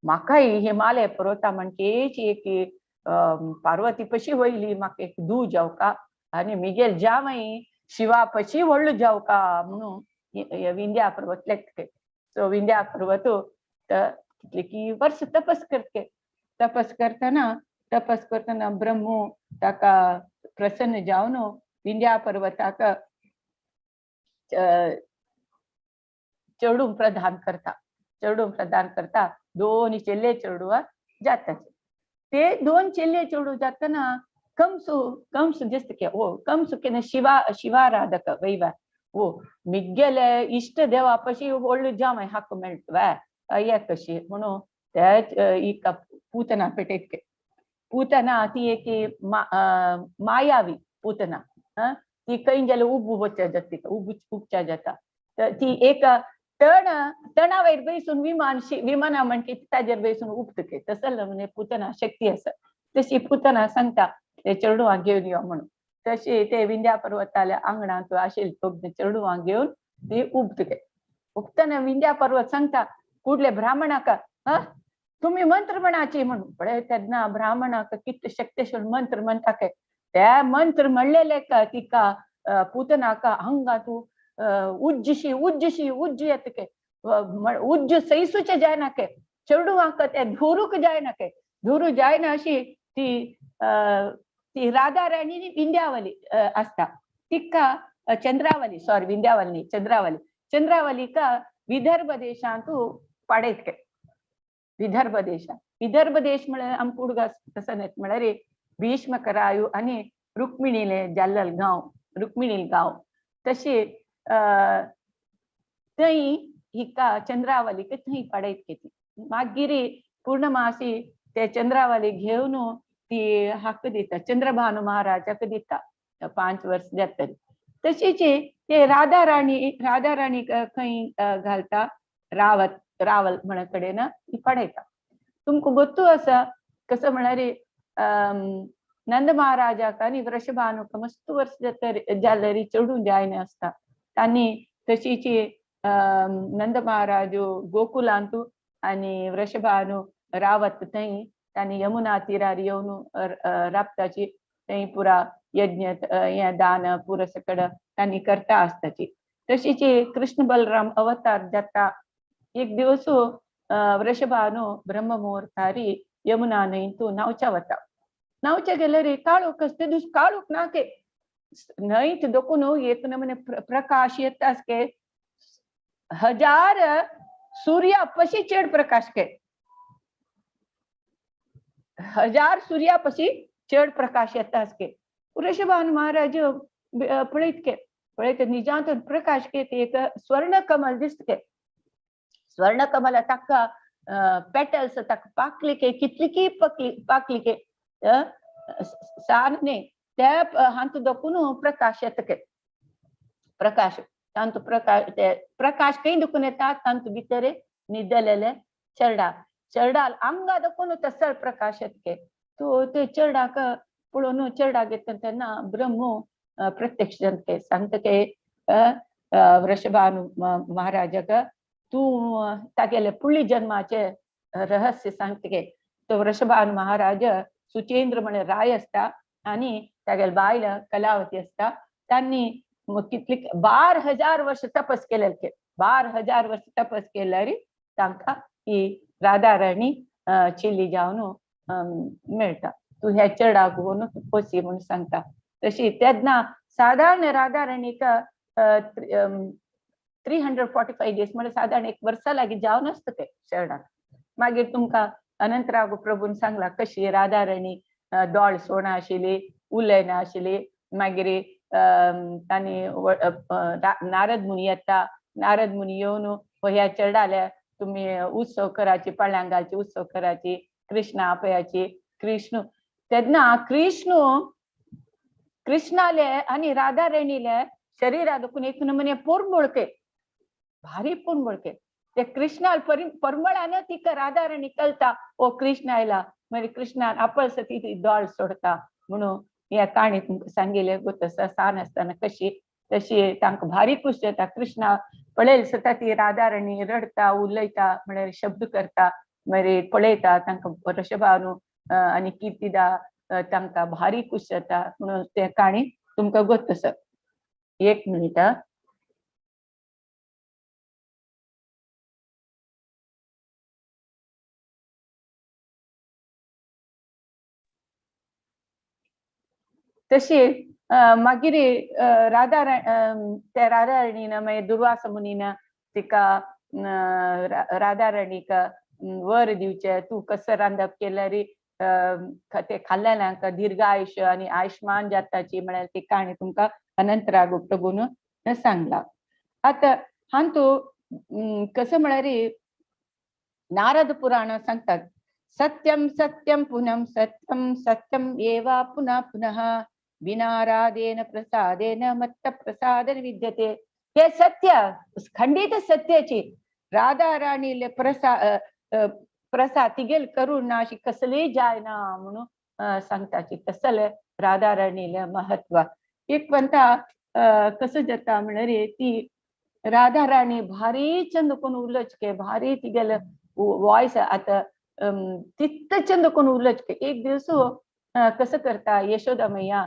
म्हाकाय हिमालय पर्वता म्हणचे की पार्वती पशी वयली म्हाका एक दू जावका आणि मिगेल जावई शिवा पशी व्हडलो जावका म्हणून विंध्या पर्वतलेच के. सो विंध्या पर्वत कितले की वर्ष तपस करते. तपस करताना ब्रह्मो ताका प्रसन्न जावन विंध्या पर्वताक चढून प्रदान करता दोन चेल्ले चढूवा जातात. ते दोन चेल्ले चढू जातना कंस जस्त के ओ कंस के शिवाराधक वैवा ओ मिग्गेले इष्ट देवा पशी व्हडलो जावई हाक मेळटवा अय्या कशी म्हणून त्या पूतना पेटेक. पूतना ती एक मायावी पूतना ती कहीं जाल्यार उबच्या जाता उपच्या जाता. ती एक तणावेर बैसून विमाना म्हणके ताजेर बैसून उपतके तसं म्हणजे पूतना शक्ती आसा. तशी पूतना सांगता ते चेडूवाक घेवन यो म्हणून. तशी ते विंध्या पर्वताल्या आंगणात आशिल्ले चेडूवाक घेवन ती उपतके. उपतना विंध्या पर्वत सांगता कुठले ब्राह्मणाक तुम्ही मंत्र म्हणाचे म्हणून. पळय तेन्ना ब्राह्मणाक किती शक्तिशाली मंत्र म्हणता काय. त्या मंत्र म्हणलेले का तिका पूतनाका अंगातू उज्ज येतके उज्ज सैसूचे जायना के चेडूवाक ते धुरूक जायना के. धुरू जायना अशी ती राधा राणी विंध्यावली असता. तिका विंध्यावली चंद्रावली का विदर्भ देशांतू पाडयत के. विदर्भ देश म्हळ्यार आमकां उडगा तसं नाहीत म्हळ्यार भीष्मकरायू आणि रुक्मिणीले जाल्लेल गांव तशी थंय हिका चंद्रावलीक थंय पाडयत केली. मागीर पूर्णमासी ते चंद्रावली घेवन ती हाक दिता चंद्रभानु महाराजाक दिता 5 वर्ष जातली. तशीच ते राधा राणी खंय घालता रावल म्हणा कडेन ती पडयता. तुमकां गोत्तू आसा कसं म्हळ्यार नंद महाराजाक आनी वृषभानुक मस्त वर्ष जाल्यार चढून जायना आसता. तांणी तशीच नंद महाराज गोकुलांतू आणि वृषभानु रावत थंय तांणी यमुना तीरार येवन राबताची थंय पुरा यज्ञ हे दान पुरा सकड तांणी करता आसताची. तशीच कृष्ण बलराम अवतार जाता एक दिवस वृषभानु ब्रह्म मुहूर्तारी यमुना न्हंयतू न्हांवच्या वता. न्हांवच्या गेल्यार काळोख आसता. दीस काळोख ना के न्हंयत दोकून एक नमुने प्रकाश येताच के 1000 सूर्या पशी चेड प्रकाश के 1000 सूर्या पशी चेड प्रकाश येताच के. वृषभानु महाराज पळयत निजांत प्रकाश के एक स्वर्ण कमल दिसत के. स्वर्ण कमल ताका पेटल्स ताका पाकली के कितली की पाकली के सारने त्या हांतू दोकून प्रकाश येता के. प्रकाश तांतू प्रकाश कहीं दुखून येता तांतू भितर न्हिदलेले चरडाल आंगा दोकून तसर प्रकाश येता के. तो ते चरडाक पळोवन चरडाक येता तेन्ना ब्रह्म प्रत्यक्ष जाता सांगता के वृषभानु महाराजाक तू तागेले पुळी जन्माचे रहस्य सांगता के. तो वृषभानु महाराज सुचेंद्र म्हणे राय असता आणि तागेले बायल कलावती असता. तांणी कितली 12,000 वर्ष तपस केलेले के. 12,000 वर्ष तपस केल्यार तांकां ही राधा राणी चिल्ली जावन मेळटा. तू ह्या चडाक घेवन पसी म्हणून सांगता. तशी तेन्ना साधारण राधा राणीक 345 days म्हणजे साधारण 1 वर्षा लागीं जावन आसता ते चडाक. मागीर तुमकां अनंतराव प्रभून सांगला कशी राधा राणी दोळ सोडना आशिल्ली उलयना आशिल्ली मागीर तांणी नारद मुनी येता नारद मुनी येवन ह्या चेडाल्या तुम्ही उत्सव कराची पळ्यांक घालची उत्सव कराची कृष्णा आपयाची कृष्ण तेन्ना कृष्णाले आनी राधा राणीले शरीरा दुखून एक नमुने पोरबळके भारी पोरबळके ते कृष्णा परमळान तिका राधा राणी कळता ओ कृष्ण आयला मागीर कृष्णान आपळस ती दोळ सोडता म्हणून ह्या काणी तुमकां सांगिल्ले तसं सान आसतना कशी तशी तांकां भारी खुश जाता कृष्णा पळयल सुद्दां ती राधा राणी रडता उलयता म्हळ्यार शब्द करता मागीर पळयता तांकां वृषभानु आनी कीर्तिदा तांकां भारी खुश जाता म्हणून ते काणी तुमकां गोत आसा. एक मिनिट तशी मागीर राधा राणीन मागीर दुर्वासा मुनीन तिका राधा राणीक वर दिवचे तू कसं रांदप केल्यार ते खाल्लेल्यांक दीर्घ आयुष्य आणि आयुष्मान जाताची म्हळ्यार ती काणी तुमकां अनंतराग प्रभून सांगला. आता हांतू कसं म्हळ्यार नारद पुराण सांगतात सत्यम सत्यम पुनम सत्यम सत्यम एवा पुनः पुनः विनाराधेन प्रसादेन मत्त प्रसादन विद्यते. हे सत्य खंडित सत्याची राधा राणीले प्रसाद तिगेल करून ना अशी कसली जायना म्हणून सांगताची तसले राधा राणीले महत्व. एक म्हणता कसं जाता म्हळ्यार ती राधा राणी भारी चंद कोण उलचके भारी तिगेल वॉइस आता तित्त चंद कोण उलचके. एक दिवस कसं करता यशोदा मैया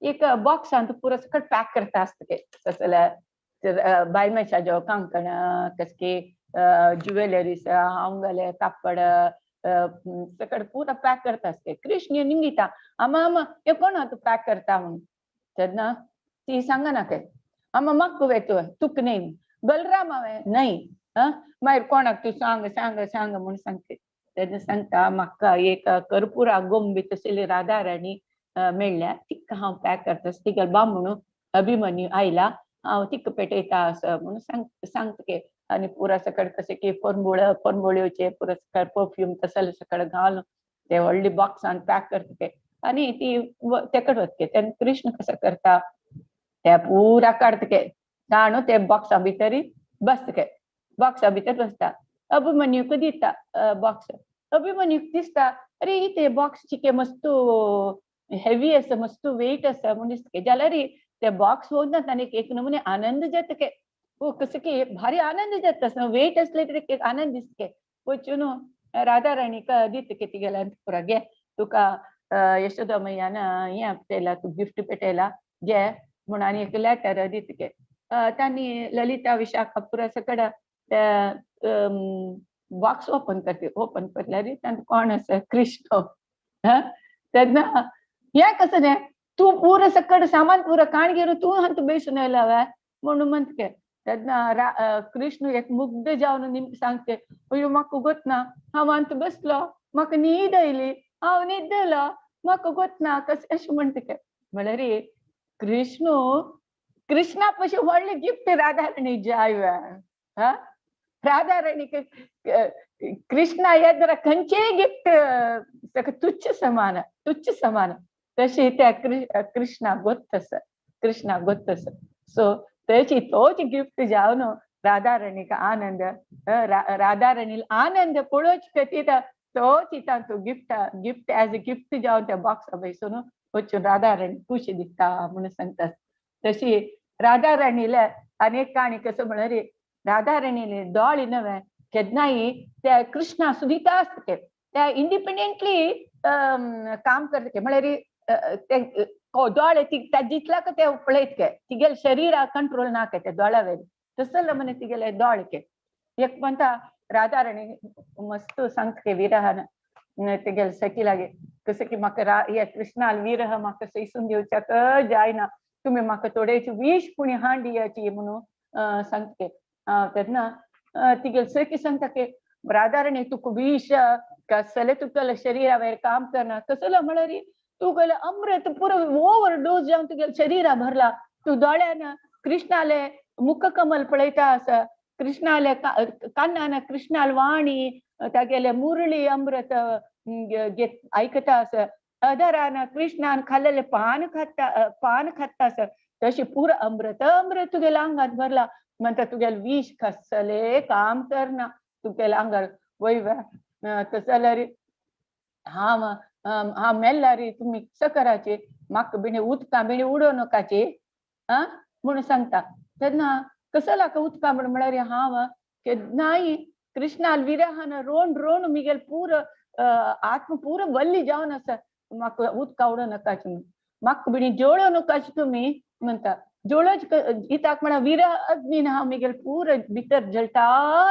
एक बॉक्सान पुरो सकट पॅक करता आसता कसले बायमेच्या जो कांकण कसके ज्युवेलरीज हांगले कापड सकट पुरा पॅक करता आसता. कृष्ण निंगिता आमा आमा हे कोण तू पॅक करता म्हणून तेन्ना ती सांगना काय आमा म्हाका वेतो तुक न्ही बलराम हांवें न्ही मागीर कोणाक तू सांग सांग सांग म्हणून सांगते. तेन्ना सांगता म्हाका एक कर्पुरा गोंबीत आशिल्ली राधा राणी मेळ्ळ्या तिका हांव पॅक करता तिगेल बामणू अभिमन्यू आयला हांव तिका पेटयता असं म्हणून सांगता आनी पुरा सकट कशें की परंबोळ्योचे पुरा सकट परफ्यूम तसले सकट घालून ते व्हडली बॉक्सान पॅक करता आनी ती तेकट वतके. तेन्ना कृष्ण कसं करता ते पुरा काडता ताणू ते बॉक्सा भितर बसता बॉक्सा भितर बसता. अभिमन्यूक दिता बॉक्स अभिमन्यूक दिसता अरे ते बॉक्स चिके मस्त हेवी आसा मस्त वेट आसा म्हणून दिसता जाल्यार ते बॉक्स होऊन ताणें एक नमुने आनंद जाता कसं की भारी आनंद जाता वेट असले तरी एक आनंद दिसता वचून राधा राणीक दिता तिगेला पुरा घे तुका यशोदा मैयान हें पेटयला तू गिफ्ट पेटयला घे म्हणून आनी एक लेटर दिता तांणी ललिता विशाखा पुरा सकट बॉक्स ओपन करल्यार तांकां कोण आसा कृष्ण. तेन्ना हें कसं न्ही तू पुरो सकट सामान पुरो काण घेवन तू हांत बेसून आयला काय म्हणून म्हणटा तेन्ना कृष्ण एक मुग्ध जावन सांगते अयो म्हाका गोत ना हांव हांत बसलो म्हाका न्हीद आयली हांव न्हिदलो म्हाका गोत ना कशें अशें म्हणटा म्हळ्यार कृष्णा पशी व्हडले गिफ्ट राधा राणी जाय राधा राणी कृष्णा येद्र खंयचेय गिफ्ट तुच्छ समान तशी त्या कृष्णा गोत आसा सो तेची तोच गिफ्ट जावन राधा राणीक आनंद राधा राणी आनंद पळोवच खातीर तोच तांचो गिफ्ट एज अ गिफ्ट जावन त्या बॉक्सा बसून वचून राधा राणी खुश दिसता म्हणून सांगता. तशी राधा राणीले अनेक काणी कसं म्हळ्यार राधा राणीले दोळ नवे केन्नाय त्या कृष्णा सुदिता आसता त्या इंडिपेंडेंटली काम करता म्हळ्यार ते दोळ जितला ते पळयत तिगेल शरीरा कंट्रोल ना त्या दोळा वयले तसले म्हणे तिगेले दोळ एक म्हणटा राधा राणी मस्त सांगता विरहान तिगेल सखी लागे कसं की म्हाका हे कृष्णाल विरह म्हाका सैसून दिवच्याक जायना तुम्ही म्हाका थोडेची 20 कुणी हांड दियाची म्हणून सांगता तेन्ना तिगेल सखी सांगता राधा राणी तुका 20 कसले तुगेले शरीरा वयर काम करना कसलं म्हळ्यार तुगेले अमृत पुरो ओव्हर डोस जावन तुगेले शरीरा भरला तू दोळ्यान कृष्णाले मुख कमल पळयता आसा कृष्णाले कान्नान कृष्णाल वाणी तागेले मुरळी अमृत ऐकता आसा अधरान कृष्णान खाल्लेले पान खाता आसा तशी पुरो अमृत अमृत तुगेल्या अंगात भरला म्हणटा तुगेले विष कसले काम करना तुगेल्या अंगार वयव्या तस जाल्यार हांव मेल्ला रे तुमी कसं कराचे म्हाका बिणे उदका बिणे उडो नकाचे म्हणून सांगता तेन्ना कसं लाका उदका म्हळ्यार हांव केन्नाय कृष्णाल विरहान रोवन रोवन मिगेल पुरो आत्म पुरो बल्ली जावन आसा म्हाका उदका उडो नकाचे म्हणून म्हाका बिणी जोळो नकाचे तुमी म्हणटा जोळोच इताक म्हणा विरह अग्नीन हांव मिगेल पुरो भितर जळटा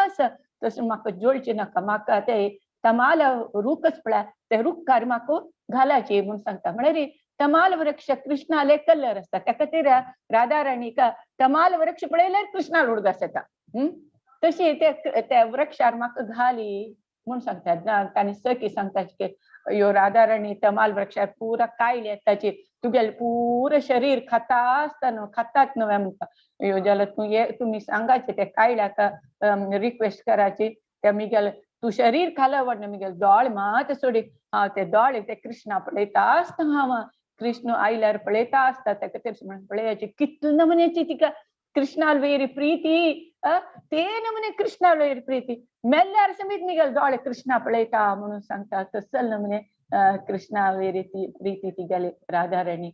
आसा तशें म्हाका जोळचे नाका म्हाका ते तमाल रूखच पळय ते रूखकार म्हाका घालाचे म्हणून सांगता म्हळ्यार तमाल वृक्ष कृष्णाले कलर असता ताका ते राधा राणीक तमाल वृक्ष पळयल्यार कृष्णाल उडगास येता तशी त्या वृक्षार म्हाका घाली म्हणून सांगतात तांणी सखी सांगता की ह्यो राधा राणी तमाल वृक्षार पुरा कायले ताची तुगेले पुरो शरीर खाता आसता न्हू खातात न्हू म्हणटा ह्यो जाल्यार तुमी सांगाचे ते कायल्याक रिक्वेस्ट कराची त्या मिगेल तू शरीर खाला वडना मिगेल दोळ मात सोडी हांव ते दोळ ते कृष्णा पळयता आसता हांव कृष्ण आयल्यार पळयता आसता ताका तेच म्हणून पळयाची कितले नमुन्याची तिका कृष्णाल वयरी प्रीती ते नमुने कृष्णाल वयरी प्रीती मेल्ल्यार समीत मिगेल दोळे कृष्णा पळयता म्हणून सांगता तसल नमुने कृष्णा वयरी ती प्रीती तिगेली राधा राणी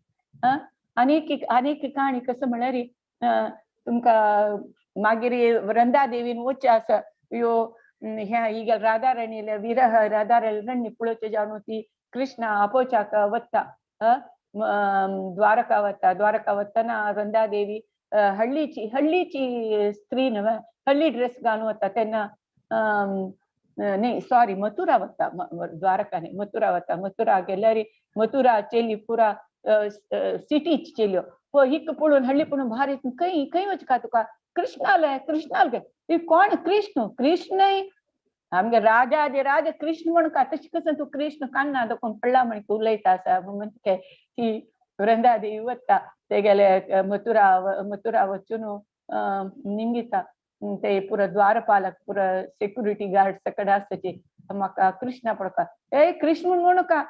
आनीक काणी कसं म्हळ्यार तुमकां मागीर वृंदा देवीन वच्चे आसा ह्यो ह्या ಈಗ राधा राणीले विरह राधा राणी पळोवचे जावन ती कृष्णा आपोवच्याक वता द्वारका वतना वृंदा देवी हळ्ळीची स्त्री न्हय हळ्ळी ड्रेस घालून वता तेन्ना न्ही सॉरी मथुरा वता द्वारका न्ही मथुरा वता मथुरा गेल्यार मथुरा चेली पुरा सिटीच चेल्यो पळय हिक पळोवन हळ्ळी पळोवन भारी खंय वचका तुका कृष्णाल गे कोण कृष्ण आमगे राजा जे राजा कृष्ण म्हण का तशें कसं तू कृष्ण कान्ना दाखोवन पडला म्हण तूं उलयता आसा म्हणटा ती वृंदा देवी वता ते गेले मथुरा वचून निमगिता ते पुरो द्वारपालक पुरो सेक्युरिटी गार्ड सकड आसता ती म्हाका कृष्णा पळका कृष्ण म्हणू का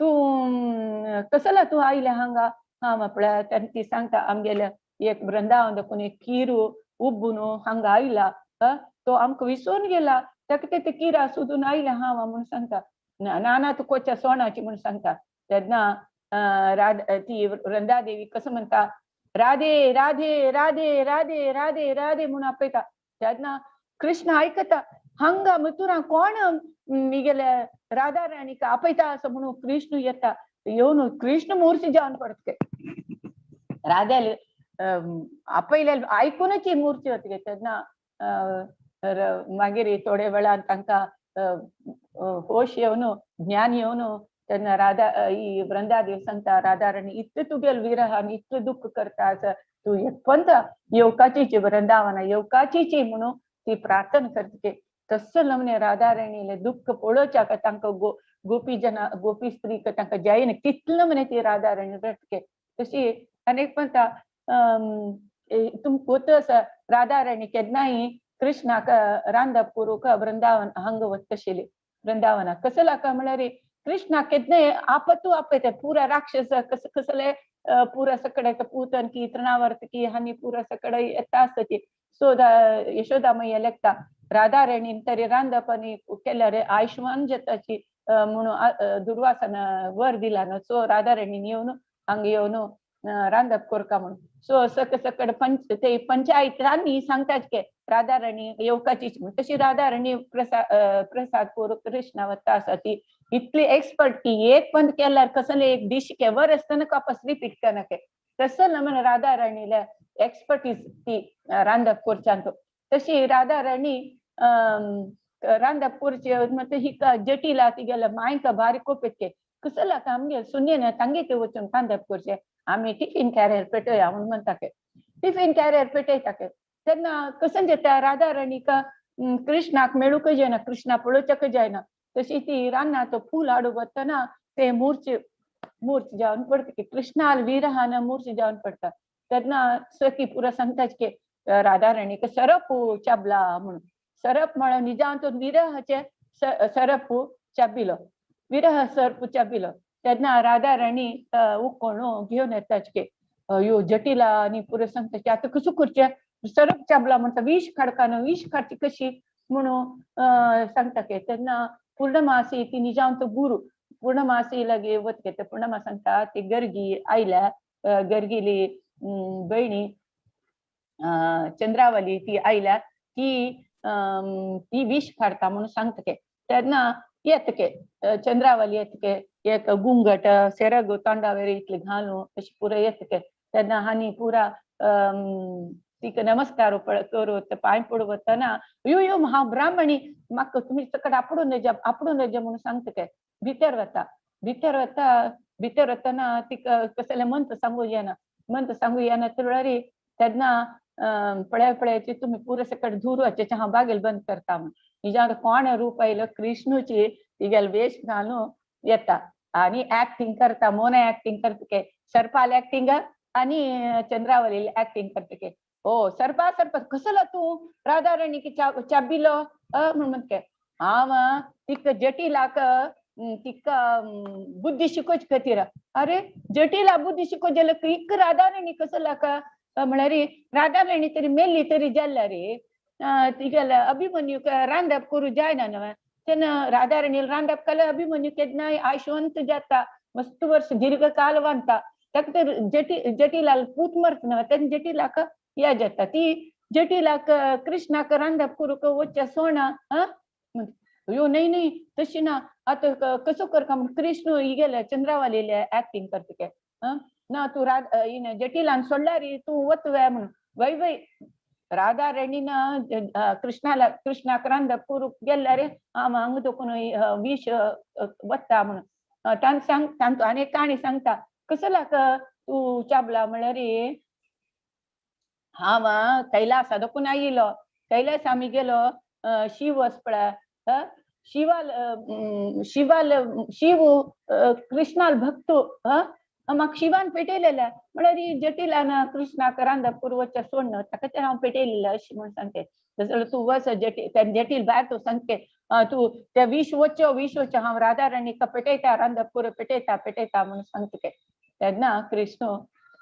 तूं कसला तूं आयले हांगा म्हळ्यार तेन्ना ती सांगता आमगेले एक वृंदावन दाखोवन एक किरू उब्बून हांगा आयला तो आमकां विसरून गेला ताका ते किरा सोदून आयले हांव म्हणून सांगता नाना तूं कोच्या सोणाची म्हणून सांगता तेन्ना ती वृंदा देवी कसं म्हणटा राधे राधे राधे राधे राधे राधे म्हणून आपयता तेन्ना कृष्ण आयकता हांगा मथुरा कोण मिगेले राधा राणीक आपयता असं म्हणून कृष्ण येता येवन कृष्ण मूर्ती जावन पडते राधेले आपयले आयकूनच ही मूर्ती वतली तेन्ना मागीर थोडे वेळान तांकां होश येवन ज्ञान येवन तेन्ना राधा ही वृंदा देवी सांगता राधा राणी इतलें तुगेल विरहान इतलें दुख्ख करता आसा तूं एकपंत येवकाचीची वृंदावना येवकाचीची म्हणून ती प्रार्थना करता तस्स नमुने राधा राणीले दुख्ख पळोवच्याक तांकां गोपी स्त्रीक तांकां जायना कितले नमुने ती राधा राणी रडके तशी आनीक म्हणटा तुमकां गोत आसा राधा राणी केन्नाय कृष्णाक रांदप करूंक वृंदावन हांगा वता आशिल्ली वृंदावना कसं लाका म्हळ्यार कृष्णा केन्नाय आपतू आपयता पुरा राक्षस कसले पुरा सकड पूतन की तृणावर्तकी हानी पुरा सकड येता आसता ती सो यशोदा मैया लेखता राधा राणीन तरी रांदप आनी केल्यार आयुश्मान जाताची म्हणून दुर्वासान वर दिला न्हू सो राधा राणीन येवन हांगा येवन रांदप करता म्हणून सो सकड पंचायतांनी सांगतात की राधा राणी येवकाचीच म्हणून तशी राधा राणी प्रसाद करूंक कृष्णा वता आसा ती इतली एक्सपर्ट की एक पंत केल्यार कसले एक डिश के वर आसतना वापस रिपीट करना के तसं नमुने राधा राणीले एक्सपर्टीज ती रांदप करच्यान तशी राधा राणी रांदप करचे म्हणजे ही जटिला तिगेले मायक भारी कोपेत के कसं लाका आमगे सुन्येन तांगे वचून रांदप करचे आमी टिफिन कॅरियर पेटोया म्हणून म्हणटा के टिफिन कॅरियर पेटयता के तेन्ना कसं जाता राधा राणीक कृष्णाक मेळूंक जायना कृष्णा पळोवच्याक जायना तशी ती रानात फूल हाडू वतना ते मूर्छ जावन पडता की कृष्णाल विरहान मूर्छ जावन पडटा तेन्ना सखी पुरा सांगता की राधा राणीक सरप चाबला म्हणून सरप म्हणून निजावन तो विरहाचे सरप चाबिलो विरह सर्प चाबिलो तेन्ना राधा राणी उकोण घेवन येताच की अयो जटिला आनी पुरो सांगता की आतां कशें करचें सरप चाबला म्हणटा विष काडकान विष काडची कशी म्हणून सांगता की तेन्ना पूर्णमासी ती निजावन तो गुरू पूर्णमासी लागी वतके ते पूर्णमा सांगता ती गर्गी आयल्या गर्गीली बहिणी चंद्रावली ती आयल्या ती विष काडटा म्हणून सांगता की तेन्ना येतके चंद्रावली येतके एक गुंगट सेरग तोंडावेर इतले घालून अशी पुरो येतके तेन्ना हानी पुरा तिका नमस्कार करून पांय पडू वतना यो हांव ब्राह्मणी म्हाका तुमी सकट आपडून येजा म्हणून सांगता भितर वतना तिका कसले मंत्र सांगू येना तुळरी तेन्ना पळयाची तुम्ही पुरो सकट धूर वचेचे हांव बागेल बंद करता म्हण हिज्या कोण रूप आयलो कृष्णूची तिगेल वेश घालून येता आनी एक्टिंग करता मोना एक्टिंग करता सर्पाल एक्टिंग आनी चंद्रावली एक्टिंग करता ओ सर्पा कसलो तू राधा राणीक चाबिलो म्हणून हांव तिका जटिलाक तिका बुद्धी शिकोवचे खातीर अरे जटिला बुद्धी शिकोवचे जाल्यार इक राधा राणी कसलाक म्हळ्यार राधा राणी तरी मेल्ली तरी जाल्ल्या रे तिगेल अभिमन्यूक रांदप करूं जायना न्हय तेन्ना राधा राणी रांदप केल्यार अभिमन्यू केन्नाय आयुश्यवंत जाता मस्त वर्ष दीर्घ काल वांता ताका तर जटिलाल पूत मरता न्हय तेन्ना जटिलाक या जाता ती जटिलाक कृष्णाक रांदप करूंक वच्चे सोना अयो नाही तशी ना आता कसो करता म्हणून कृष्ण ही गेले चंद्रावलेले एक्टिंग करता ना तू जटिलान सोडल्यार तू वतवे म्हणून वय राधा राणीन कृष्णाक रांदप करूंक गेल्यार हांव हांगा दोकून विष वता म्हणून तांकां आनी एक काणी सांगता कसलाक तू चाबला म्हळ्यार हांव कैलासा दोकून आयिल्लो कैलास आमी गेलो शिव वचपळा शिव कृष्णाल भक्त म्हाका शिवान पेटयलेले म्हळ्यार जटिलान कृष्णाक रांदप करूं वच्चे सोडन ताका तर हांव पेटयलेलें अशें म्हूण सांगते जाल्यार तूं वच जटील भायर तूं सांगते तूं ते विष वच्चे हांव राधा राणीक पेटयता रांदप करूं पेटयता म्हणून सांगता तेन्ना कृष्ण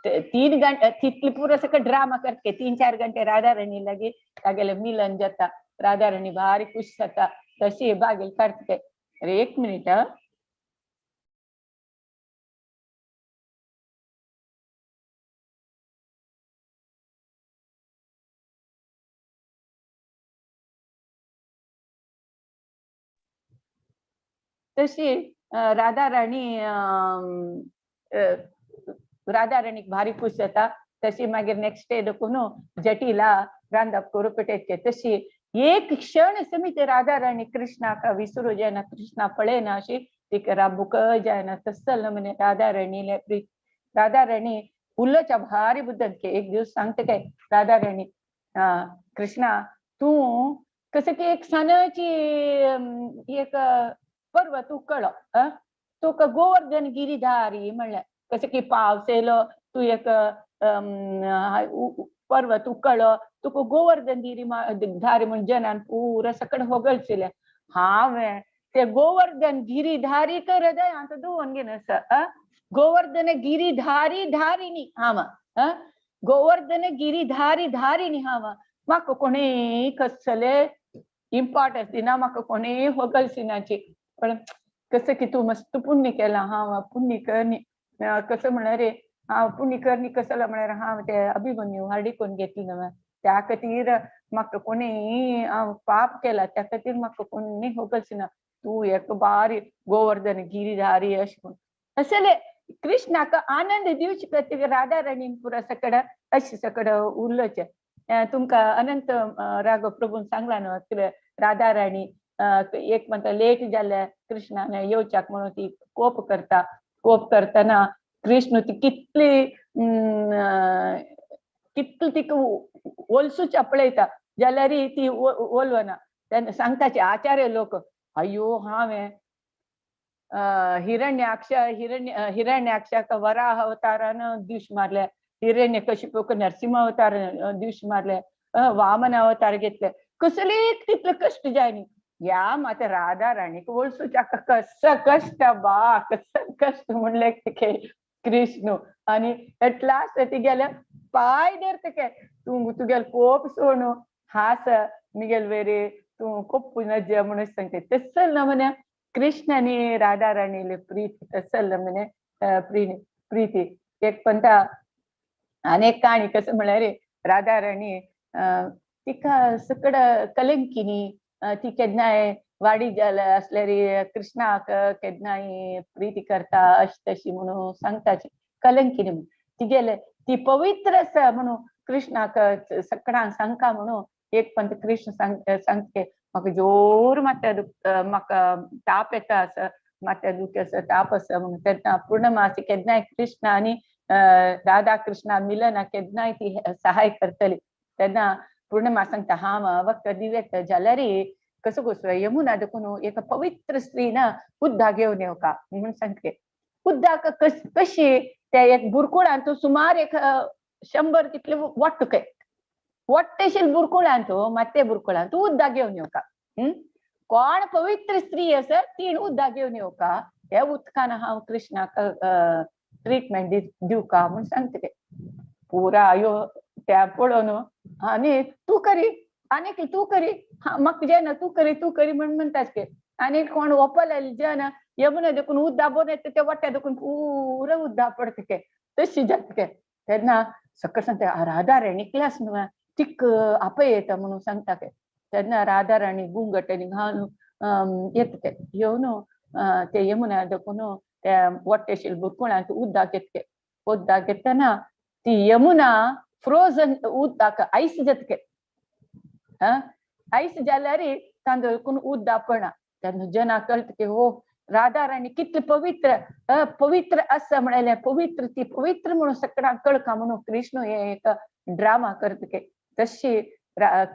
3 घंटे तितली पुरो सकट ड्रामा करता 3-4 घंटे राधा राणी लागी तागेले मिलन जाता राधा राणी भारी खुश जाता तशी बागेल काडता अरे 1 मिनिट तशी राधा राणीक भारी खुश जाता तशी मागीर नेक्स्ट डे देखून जटिला रांदप करूं पेटयचे तशी एक क्षण समीत राधा राणी कृष्णाक विसरू जायना कृष्णा पळयना अशी तिका राबूक जायना तसल नमुने राधा राणी उल्लोच्या भारी बुद्दन एक दिवस सांगता काय राधा राणी कृष्णा तू कसं की एक सणाची एक पर्व तू कळो तुका गोवर्धन गिरीधारी म्हणल्यार कसं की पावस येयलो तू एक पर्व तू कळो तुका गोवर्धन गिरीधारी म्हण जनान पुरा सकट होगळशिल्ले हांवें ते गोवर्धन गिरीधारीक हृदयांत दुवोन घेवन आसा गोवर्धन गिरीधारी धारिणी हांव गोवर्धन गिरीधारी धारिणी हांव म्हाका कोणेय कसले इम्पॉर्टन्स दिना म्हाका कोणेय होगळशिनाची पण कसं की तू मस्त पुण्य केला हांव पुण्य करनी कसं म्हळ्यार हांव पुण्य करनी कसलो म्हळ्यार हांव ते अभिमन्यू हाडिकून घेतली न्हय त्या खातीर म्हाका कोणेय हांव पाप केला त्या खातीर म्हाका कोणेय होगळशिना तू एक बारी गोवर्धन गिरीधारी अशें म्हणून असले कृष्णाक आनंद दिवचे खातीर राधा राणीन पुरा सकट अशें सकट उरलोचें तुमकां अनंत राघव प्रभून सांगला न्हय राधा राणी एक म्हणटा लेट जाल्यार कृष्णान येवच्याक म्हणून ती कोप करतना कृष्ण ती कितली तिका ओलसूच पळयता जाल्यार ती ओलवना तेन्ना सांगताचे आचार्य लोक अयो हांवें हिरण्याक्षाक वराह अवतारान दिवश मारले, हिरण्य कशिपूक नरसिंह अवतार दिवश मारले, वामन अवतार घेतले, कसलेच तितले कष्ट जायनी. या मात राधा राणीक वळसूच्या कस कष्ट बा, कस कष्ट म्हणले तिके कृष्ण. आणि एट लास्ट ती गेले पाय धरतके, तू तुगेल पोप सोडू हास मिगेल वेरे तू खूप पुनज म्हणून सांगते. तसल ना म्हणे कृष्ण आणि राधा राणीले प्रीती, तसल म्हणे प्रीती. एक पंता अनेक काणी कसं म्हळ्यार राधा राणी तिका सकड कलंकिनी, ती केन्नाय वाडी असल्यार कृष्णाक केन्नाय प्रीती करता अशी तशी म्हणून सांगताची कलंकिनी. तिगेले ती पवित्र आसा म्हणून कृष्णाक सकडांक सांगता म्हणून एक पंत कृष्ण सांगते म्हाका जोर म्हाका ताप येता आसा, माथ्या दुखी आसा, ताप आसा म्हणून. तेन्ना पूर्णमासी केन्नाय कृष्ण आनी राधा कृष्णा मिलना केन्नाय ती सहाय करतली. तेन्ना पूर्णिमा सांगता हा वक्त दिवेत जाल्यार कसो कसो यमुना देखून एक पवित्र स्त्री ना उद्दा घेवन येवका म्हणून सांगते. उद्दाक कशी त्या एक बुरकुळांत सुमार एक 100 तितले वट्टुके वट्टेशील बुरकुळांत माते बुरकुळांत उद्दा घेवन येवका. कोण पवित्र स्त्री आसा ती उद्दा घेवन येवका, हे उदकान हांव कृष्णाक ट्रीटमेंट दिवका म्हणून सांगते. पुरा यो त्या पळोवन आनी तू करी, आनीक तू करी, म्हाका जेना तू करी म्हणून म्हणटाच के. आनी कोण ओपल जेन यमुना देखून उद्दा बोन येता ते वट्ट्या देखून पुरा उद्दा पडता के, तशी जाता के. तेन्ना सकल सांगता राधा राणीकल्यास न्हू तीक आपय येता म्हणून सांगता के. तेन्ना राधा राणी गुंगटनी घालून येता के, येवन ते यमुना देखून त्या वट्टेशील बुरकुळांत उद्दा घेतके. उद्दा घेतना ती यमुना फ्रोजन उदक आईस जातके. आईस जाल्यार तांदूळ उद्दा पडना. तेन्ना जना कळटा की हो राधा राणी कितली पवित्र आसा म्हळ्यार पवित्र ती पवित्र म्हणून सकडांक कळका म्हणून कृष्ण हे एक ड्रामा करता. तशी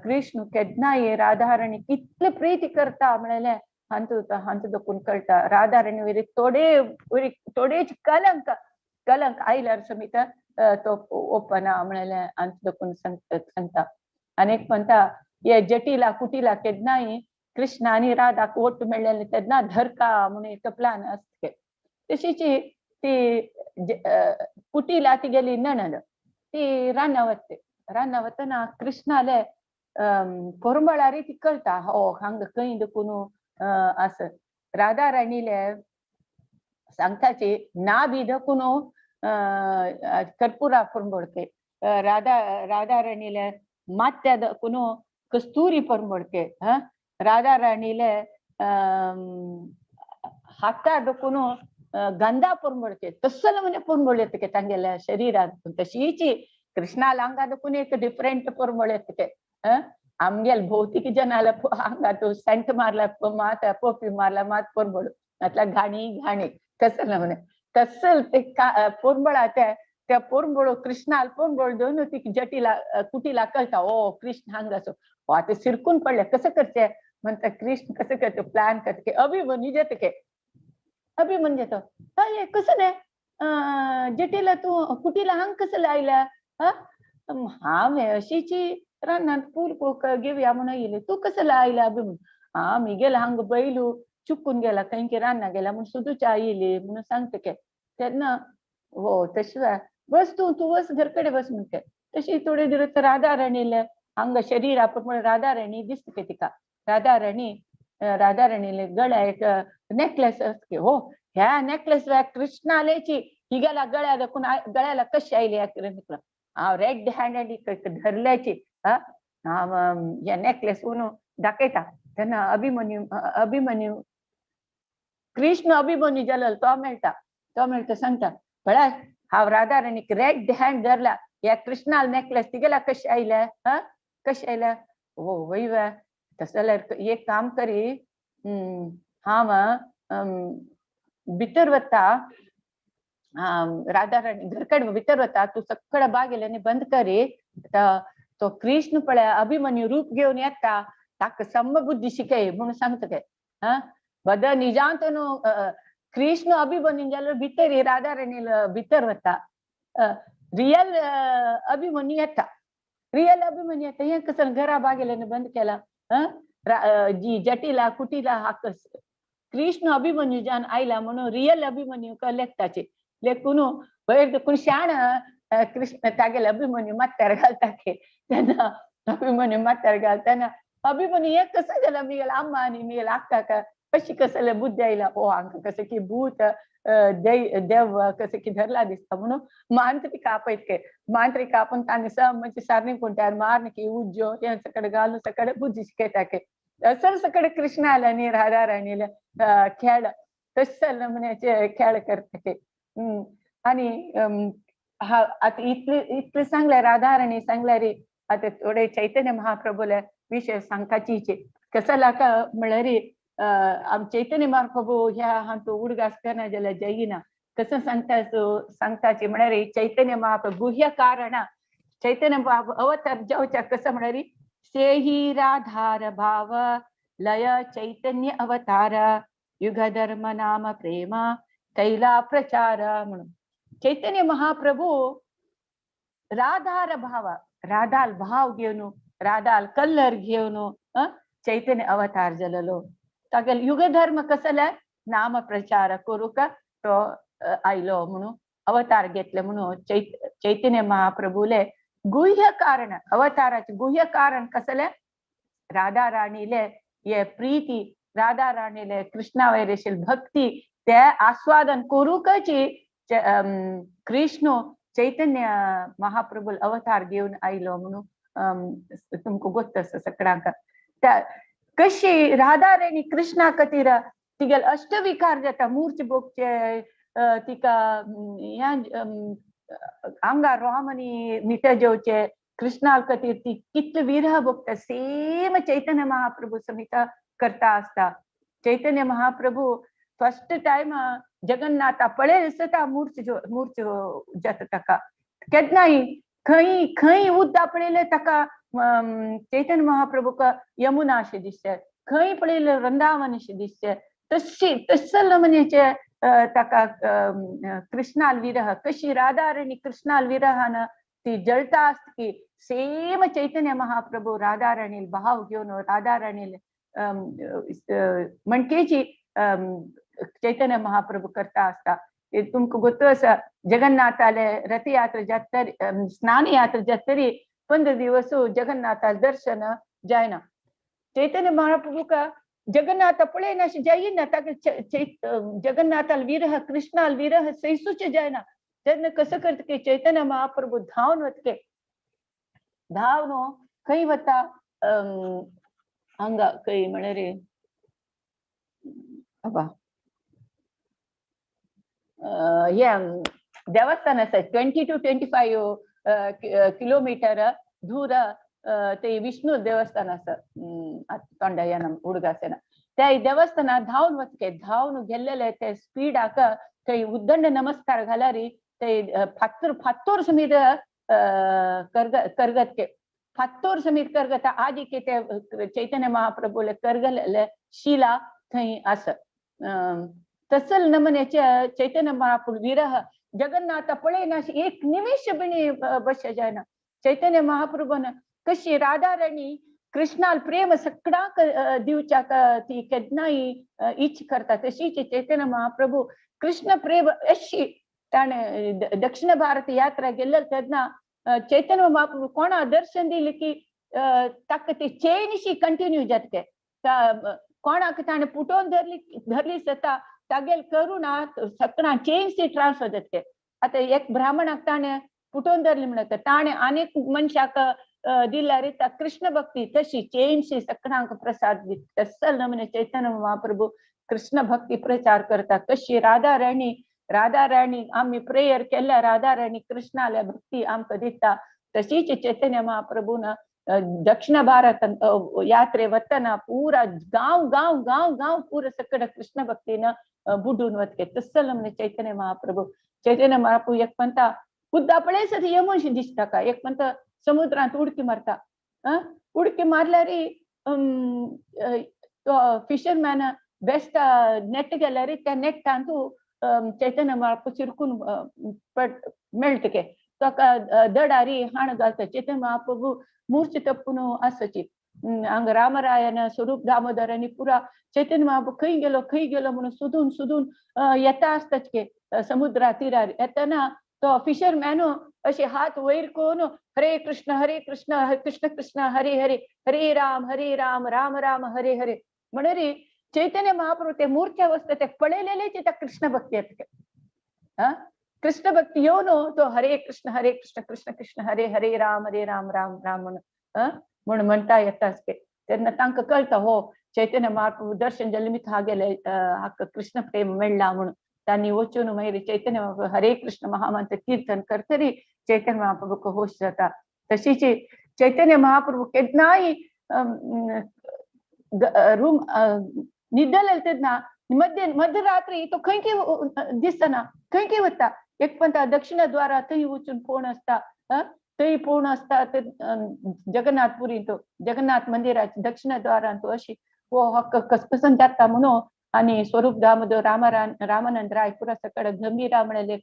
कृष्ण केन्नाय राधा राणी कितले प्रीती करता म्हळ्यार हांतू देखून कळटा. राधा राणी वेरी थोडेच कलंक आयल्यार समीत तो ओपना म्हळ्यार हांतू देखून सांगता. आनीक म्हणटा हे जटिला कुटिला केन्नाय कृष्ण आनी राधाक ओट मेळ्ळेले तेन्ना धरका म्हणून एक प्लान आसता. तशीच ती कुटिला ती गेली नणंद, ती रानां वता. रानां वतना कृष्णाले पोरंबळारी ती कळटा हो हांगा खंय देखून आस. राधा राणीले सांगताची ना बी देखून कर्पुरा पोरंबळके. राधा राणीले मात्या देखून कस्तुरी पोरंबळके. राधा राणीले हाता देखून गंधा पोरंबळके. तसल म्हणे पोरंबळ येतके तांगेल्या शरीरांत. तशीच कृष्णा लांगा देखून एक डिफरंट पोरंबळ येतके. आमगेल भौतिक जनाला हांगा तो सेंट मारला मात पोपी मारला मात पोरंबळ म्हटल्यार घाणी तसल म्हणे. तसल ते पोरंबळा त्या पोरंबळ कृष्णाल पोरंबळ दोन ती जटिला कुटिला कळटा ओ कृष्ण हांगासो. आता सिरकून पडले कसं करचे म्हणता. कृष्ण कसं करतो प्लॅन करते. अभिमन्यू जेतके अभिमन्यू येतो कसं नाही जटिला तू कुटिला हांग कसं लायला. हांवें अशीची रानांत पूर घेवया म्हणून येयले, तू कसं लायला अभिमन्यू. मी गेला हांग बैलू चुकून गेला खंय रान्ना गेला म्हणून सुदूच्या येयली म्हणून सांगता के. तेन्ना हो तशी बस तू बस घरकडे बस म्हणते. तशी थोडे दिवस राधा राणीले हांगा शरीर आपण राधा राणी दिसता के तिका. राधा राणीले गळ्या एक नेकलेस असते. हो ह्या नेकलेस कृष्णालेची ही गेला गळ्या देखून गळ्याला कशी आयली हांव रेड हँडेड धरल्याची या नेकलेस म्हणून दाखयता. तेन्ना अभिमन्यू कृष्ण अभिमन्यू जालो तो मेळटा सांगता पळय हांव राधा राणीक रेड हँड धरला या कृष्णाल नेकलेस तिगेला कशी आयल्या. हो वय तस जाल्यार एक काम करी हांव भितर वता राधा राणी घरकड भितर वता तू सकड बागेल्यानी बंद करी. तो कृष्ण पळय अभिमन्यू रूप घेवन येता ताका समबुद्धी शिकय म्हणून सांगता के. हा बदा निजांतनु कृष्ण अभिमन्यू जाल्यार भितर राधा राणी भितर वता रियल अभिमन्यू येता रियल अभिमन्यू येता हे कसं घरा बागेल्याने बंद केला जी जटीला कुटीला हाकस कृष्ण अभिमन्यू जान आयला म्हणून रियल अभिमन्यू का लेखताचे लेखून वयर कोण शाण कृष्ण तागेल अभिमन्यू मात्यार घालताके त्यांना अभिमन्यू मात्यार घालताना अभिमन्यू एक कसं झाला मिगेल अम्मा आणि मिगेल अक्का का कशी कसं बुद्धी आयला ओ हांका कसं की भूत देव कसं की धरला दिसता म्हणून मांत्रिक आपयतके मांत्रिक आपण तांणी म्हणजे सारणी कोणत्यार मारनकी उज्जो हे सकड घालून सकड बुद्धी शिकयताके असं सकड कृष्ण आला आणि राधा राणीला खेळ तसं नमुन्याचे खेळ करताके आणि हा आता इतले सांगले राधा राणी सांगल्या रे आता थोडे चैतन्य महाप्रभूला विषय सांगताची कसं लाका म्हळ्यार चैतन्य महाप्रभू ह्या हा तो उडगास करना जाल्यार जायना कसं सांगताचे म्हळ्यार चैतन्य महाप्रभू गुह्य कारण चैतन्य अवतार जावच्या कसं म्हळ्यार सेही राधार भाव लय चैतन्य अवतार युग धर्म नाम प्रेम कैला प्रचार म्हणून चैतन्य महाप्रभू राधार भाव राधाल भाव घेऊन राधाल कलर घेऊन चैतन्य अवतार जालेलो तागेल युग धर्म कसला नाम प्रचार करू का तो आयलो म्हणून अवतार घेतले म्हणून चैतन्य महाप्रभूले गुह्य कारण अवताराचे गुह्य कारण कसले राधा राणीले ये प्रीती राधा राणीले कृष्णा वैरेशील भक्ती ते आस्वादन करूकची कृष्ण चैतन्य महाप्रभू अवतार घेऊन आयलो म्हणून तुमका गोत्त सगळ्यांक कशी राधा राणी कृष्णा खातीर तिगेल अष्टविकार जाता मूर्च बोगचे तिका ह्या आंगार रोम आनी मिठा जेवचे कृष्णा खातीर ती कितले विरह भोगता सेम चैतन्य महाप्रभू समित करता आसता चैतन्य महाप्रभू फर्स्ट टाइम जगन्नाथा पळेल सता मूर्च जाता ताका केन्नाय खंय खंय उद्दा पळयले ताका चैतन्य महाप्रभू का यमुना अशें दिसते खंय पळयले वृंदावन अशें दिसते तसं नमुन्याचे ताका कृष्णाल विरह कशी राधा राणी कृष्णाल विरहान ती जळता आसता की सेम चैतन्य महाप्रभू राधा राणील भाव घेऊन राधा राणील म्हणकेची चैतन्य महाप्रभू करता आसता तुमका गोत्तू आसा जगन्नाथाले रथयात्रा जातरी स्नान यात्रा जातरी 15 दिवस जगन्नाथा दर्शन जायना चैतन्य महाप्रभू का जगन्नाथ पळयना अशें जायना ताका जगन्नाथाल विरह कृष्णाल विरह सैसूचे जायना तेन्ना कसं करता की चैतन्य महाप्रभू धांवन वतके धांवन खंय वता हांगा खंय म्हळ्यार अबा हे देवस्थान आसा 20 to 25 किलोमीटर दूर ते विष्णू देवस्थान आसा तोंडायन उडगासेना त्या देवस्थानात धांवन वचके धांवन गेल्लेले ते स्पीडाक थंय उद्दंड नमस्कार घालारी ते फात्तोर समीत करगतके फात्तोर समीत करगता आदि के ते चैतन्य महाप्रभूले करगलेले शिला थंय आसा तसल नमुन्याचे चैतन्य महाप्रभू विरह जगन्नाथ पळयना एक निमिष बिणी बस जायना चैतन्य महाप्रभून कशी राधा राणी कृष्णाल प्रेम सगळ्यांक दिवच्याक ती केन्नाय इच्छ करता तशीच चैतन्य महाप्रभू कृष्ण प्रेम अशी ताणे दक्षिण भारत यात्रा गेल्ले तेन्ना चैतन्य महाप्रभू कोणा दर्शन दिले की ताका ती चेनशी कंटिन्यू जातके कोणाक ताणे पुटोवन धरली सता तागेल करुणा सगळ्यां चेन्स ट्रान्सफर जातके आता एक ब्राह्मणाक ताणे पुटोवन धरली म्हणटा ताणे अनेक मनशाक दिला रे कृष्ण भक्ती तशी चेनशी सगळ्यांक प्रसाद दित तसल नमुने चैतन्य महाप्रभू कृष्ण भक्ती प्रचार करता कशी राधा राणी आम्ही प्रेयर केल्या राधा राणी कृष्णाला भक्ती आमकां दिता तशीच चैतन्य महाप्रभून दक्षिण भारत यात्रे वतना पूरा गांव पूरा सकड कृष्ण भक्तीन बुडून वतके तसल नमुने चैतन्य महाप्रभू एक म्हणता उद्दा पळयसर यमुनशी दिसता का एक म्हणता समुद्रांत उडकी मारता उडकी मारल्यार तो फिशरमॅन बेस्ट नेट गेल्यार त्या नेटांतू चैतन्य महाप्रभू चिरकून मेळटके ताका दडारी हाण घालता चैतन्य महाप्रभू मूर्छ तपून आसची हांगा रामरायन स्वरूप दामोदरांनी पुरा चैतन्य महाप्रभू खंय गेलो म्हणून सोदून सोदून येता आसताच के समुद्रा तीरार येतना तो फिशरमॅन अशे हात वयर करून हरे कृष्ण कृष्ण कृष्ण हरे हरे राम राम राम हरे हरे म्हणरी चैतन्य महाप्रभू ते मूर्छा अवस्था ते पळयलेले त्या कृष्ण भक्ती येता कृष्ण भक्ती येऊन तो हरे कृष्ण कृष्ण कृष्ण हरे हरे राम राम राम म्हणून म्हणता येताच ते तेन्ना तांकां कळटा हो चैतन्य महाप्रभू दर्शन जल्मीत हागेले हाका कृष्ण प्रेम मेळ्ळा म्हणून तांणी वचून मागीर चैतन्य महाप्रभू हरे कृष्ण महामंत्र कीर्तन करतरी चैतन्य महाप्रभूक होश जाता तशीच चैतन्य महाप्रभू केन्नाय रूम निद्दले तेन्ना मध्यरात्री तो खंय दिसतना खंय वता एक पंथ दक्षिण द्वारा थंय वचून कोण असता थंय पूर्ण असता जगन्नाथपुरी तो जगन्नाथ मंदिराच्या दक्षिण द्वारान तो अशी हो हक्क कसकसन जाता म्हणून आणि स्वरूप दामोदर रामानंद राय पुरा सकड गंभीरा म्हणले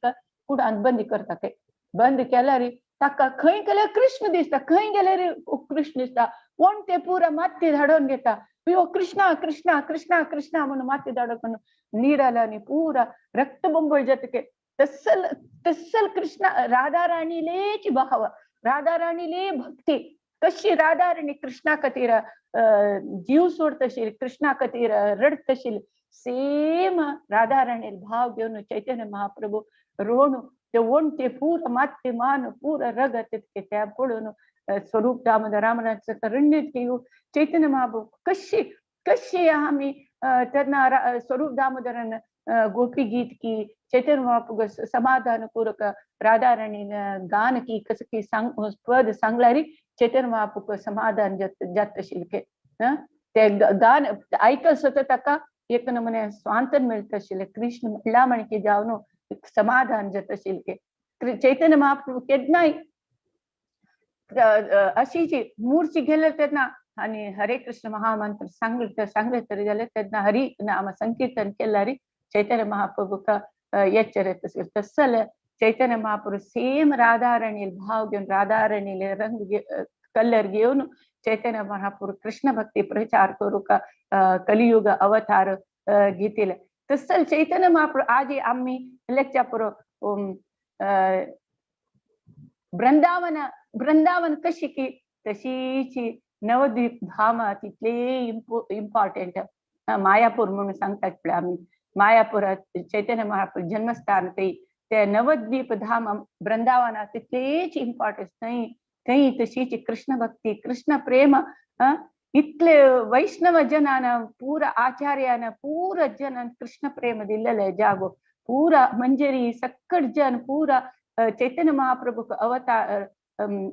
कुडान बंद करता ते बंद केल्यार ताका खंय गेल्यार कृष्ण दिसता खंय गेल्यार कृष्ण दिसता कोण ते पुरा माती धाडून घेता कृष्णा कृष्णा कृष्णा कृष्णा म्हणून माती धाडून नीडला आणि पुरा रक्त बंबळ जातके तसल कृष्ण राधा राणीलेच भाव राधा राणीले भक्ती कशी राधा राणी कृष्णा खातीर जीव सोडतशील कृष्णा खातीर रडतशील सेम राधा राणी भाव घेऊन चैतन्य महाप्रभू रोण ते वण ते पूर माते मान पूर रगत त्या पडून स्वरूप दामोदर रामनाथचं रणनीत घेऊ चैतन्य महाप्रभू कशी कशी आम्ही त्यांना स्वरूप दामोदरान गोपी गीत की चैतन्य महाप्रभू समाधान पूर्वक राधा राणी गान की कसं की पद सांगल्यारी चैतन्य महाप्रभू समाधान जात शिल्के ते गान ऐकस होतं ताका एक नमुने स्वांतन मिळत शिले कृष्ण म्हणला म्हणके जावन समाधान जात शिल्के चैतन्य महाप्रभू केन्नाय अशी जी मूर्ती गेले तेन्ना आणि हरे कृष्ण महामंत्र सांगले तरी जाल्यार तेन्ना हरी नाम संकीर्तन केल्यारी चैतन्य महाप्रभूका एच्चरत तसल चैतन्य महाप्रभू सेम राधा राणी भाव घेऊन राधा राणी रंग कलर घेऊन चैतन्य महाप्रभू कृष्ण भक्ती प्रचार करू का कलियुग अवतार घेतील तसल चैतन्य महाप्रभू आज आम्ही लेक्चा पुरो वृंदावन कशी की तशीची नवद्वीप धाम तिथले इम्पॉर्टंट मायापूर म्हणून सांगतात पळय आम्ही मायापुरात चैतन्य महाप्रभू जन्मस्थान ते नवद्वीप धाम वृंदावना तिथलेच इम्पॉर्टन्स थंय तशीच कृष्ण भक्ती कृष्ण प्रेम इतले वैष्णव जनान पूरा आचार्यान पूरा जन कृष्ण प्रेम दिलेले जागो पूरा मंजरी सक्कड जन पूरा चैतन्य महाप्रभू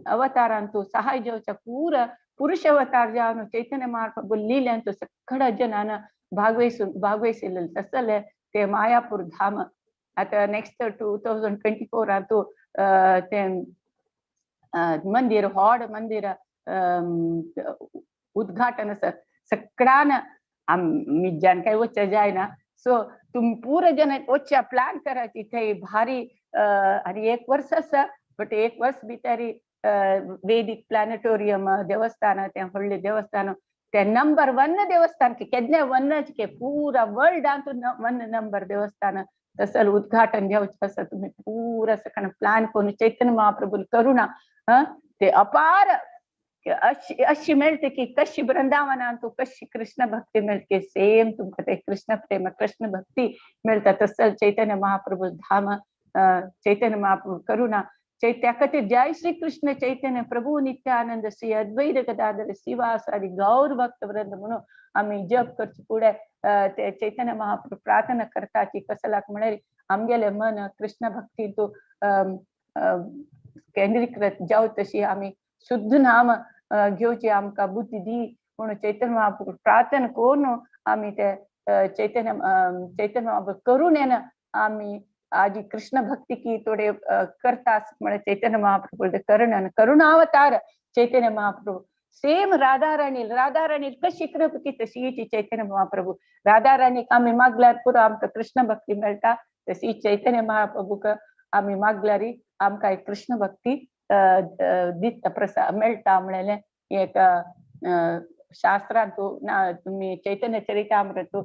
अवतारांतू सहाय जेवचा पूरा पुरुष अवतार जावन चैतन्य महाप्रभू लील्यांतू सक्कड जनान भागवयसिल्ले तसले ते मायापूर धाम आता नेक्स्ट 2024 आतू ते मंदिर हॉड मंदिर उद्घाटन सक्कडान आम्ही जाण काही वच्चा जायना सो तुम्ही पूरा जन वच्चा प्लान करायची थंय भारी आणि एक वर्ष आसा बट एक वर्ष भितरी वेदिक प्लॅनेटोरियम देवस्थान ते व्हडले देवस्थान ते नंबर 1 देवस्थान केन्ना वनच के पूरा वर्ल्डांतू 1 नंबर देवस्थान तसल उद्घाटन घेवचें आसा तुम्ही पूरा सकण प्लान करून चैतन्य महाप्रभू करुणा ते अपार अशी मिळते की कशी वृंदावनांतू कशी कृष्ण भक्ती मिळते सेम तुमका ते कृष्ण प्रेम कृष्ण भक्ती मिळता तसल चैतन्य महाप्रभू धाम चैतन्य महाप्रभू करुणा त्या खातीर जय श्री कृष्ण चैतन्य प्रभू नित्यानंद श्री अद्वैत गदाधर श्रीवासादि गौर भक्त वृंद म्हणून आम्ही जप करचे पुढे ते चैतन्य महाप्रभू प्रार्थना करताची कसलाक म्हळ्यार आमगेले मन कृष्ण भक्ती तू केंद्रीकृत जाव तशी आम्ही शुद्ध नाम घेवची आमकां बुद्धी दी म्हणून चैतन्य महाप्रभू प्रार्थना करून आम्ही ते चैतन्य महाप्रभू करुणेन आम्ही आजी कृष्ण भक्ती की थोडे करता म्हणे चैतन्य महाप्रभू करुणावतार चैतन्य महाप्रभू सेम राधा राणी कशी करप की तशी चैतन्य महाप्रभू राधा राणीक आम्ही मागल्यार पुरो आमकां कृष्ण भक्ती मेळटा तशी चैतन्य महाप्रभूक आम्ही मागल्यार आमकां एक कृष्ण भक्ती दिता प्रसाद मेळटा म्हणलें एक शास्त्रांत तुम्ही चैतन्य चरितामृत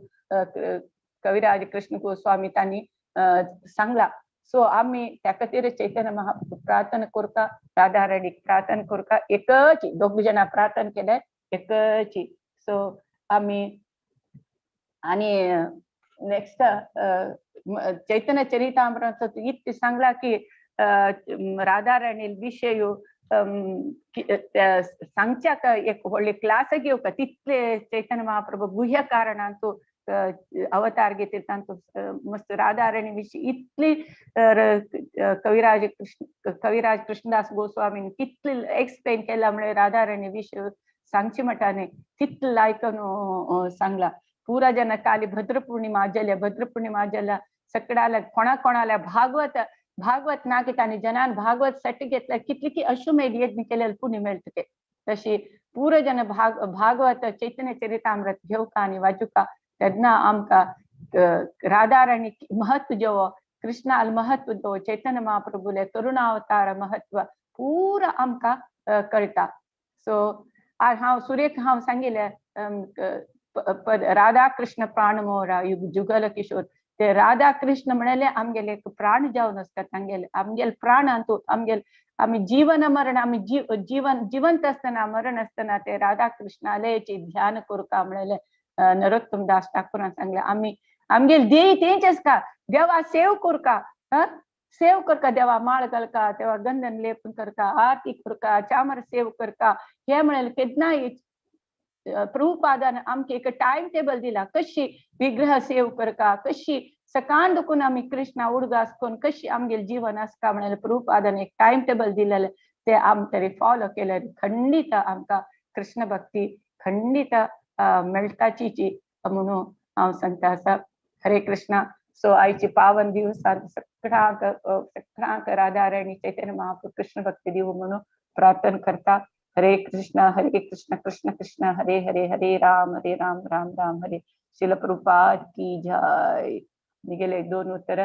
कविराज कृष्ण गोस्वामी तांणी सांगला सो आम्ही त्या खातीर चैतन्य महाप्रभू प्रार्थना करता राधा राणीक प्रार्थना करता एकच दोग जाणां प्रार्थना केले एकच सो आम्ही आणि नेक्स्ट चैतन्य चरितामृत इतके सांगला की राधा राणी विषय सांगच्या का एक व्हडले क्लास घेऊ का तितले चैतन्य महाप्रभू गुह्य कारणांचो अवतार घेते तांचो मस्त राधा राणी विषयी इतली कविराज कृष्णदास गोस्वामीन कितले एक्सप्लेन केला म्हणजे राधा राणी विषय सांगची म्हटाने तितले आयकून सांगला पुरा जन काली भद्रपूर्णिमा जाल्या सगळ्याला कोणाला भागवत नागितांनी जनान भागवत सट घेतल्या कितली की अश्वमेध यज्ञ केलेलं पुण्य मेळटते तशी पुरो जन भागवत चैतन्य चरितामृत घेवका आणि वाचुका तेन्ना आमकां राधा राणी महत्व जो कृष्णाल महत्व जो चैतन्य महाप्रभूले करुणावतार महत्व पुरा आमकां कळटा सो हांव सुरेख हांव सांगिल्लें राधा कृष्ण प्राणमोरा जुगल किशोर ते राधा कृष्ण म्हणले आमगेले एक प्राण जावन आसता तांगेले आमगेले प्राण आमी जीवन मरण आमी जीवन जिवंत असताना मरण असताना ते राधा कृष्णालयाचे ध्यान करता म्हणले नरोत्तम दास ठाकूरान सांगले आमगेले देय तेंच आसता देवा सेव करका सेव करका देवा माळ घालका देवा गंधन लेपन करका आरती करका चामर सेव करका हे म्हणले केन्नाय प्रभुपादान आमके एक टाइम टेबल दिला कशी विग्रह सेव करका कशी सकाळ दुखून आम्ही कृष्णा उडगास करून कशी आमगेले जीवन आसता म्हणले प्रभुपादान एक टाइम टेबल दिलेले ते आम तरी फॉलो केले खंडित आमकां कृष्ण भक्ती खंडित मेळटाची म्हणून हांव सांगता आसा हरे कृष्णा सो आयची पावन दिवसांत सगळ्यांक राधा राणी चैतन्य महाप्रभू कृष्ण भक्ती दिवं म्हणून प्रार्थना करता हरे कृष्ण कृष्ण कृष्ण हरे हरे हरे राम राम राम हरे शिल प्रभुपाद की जय निगेले 2 उत्तर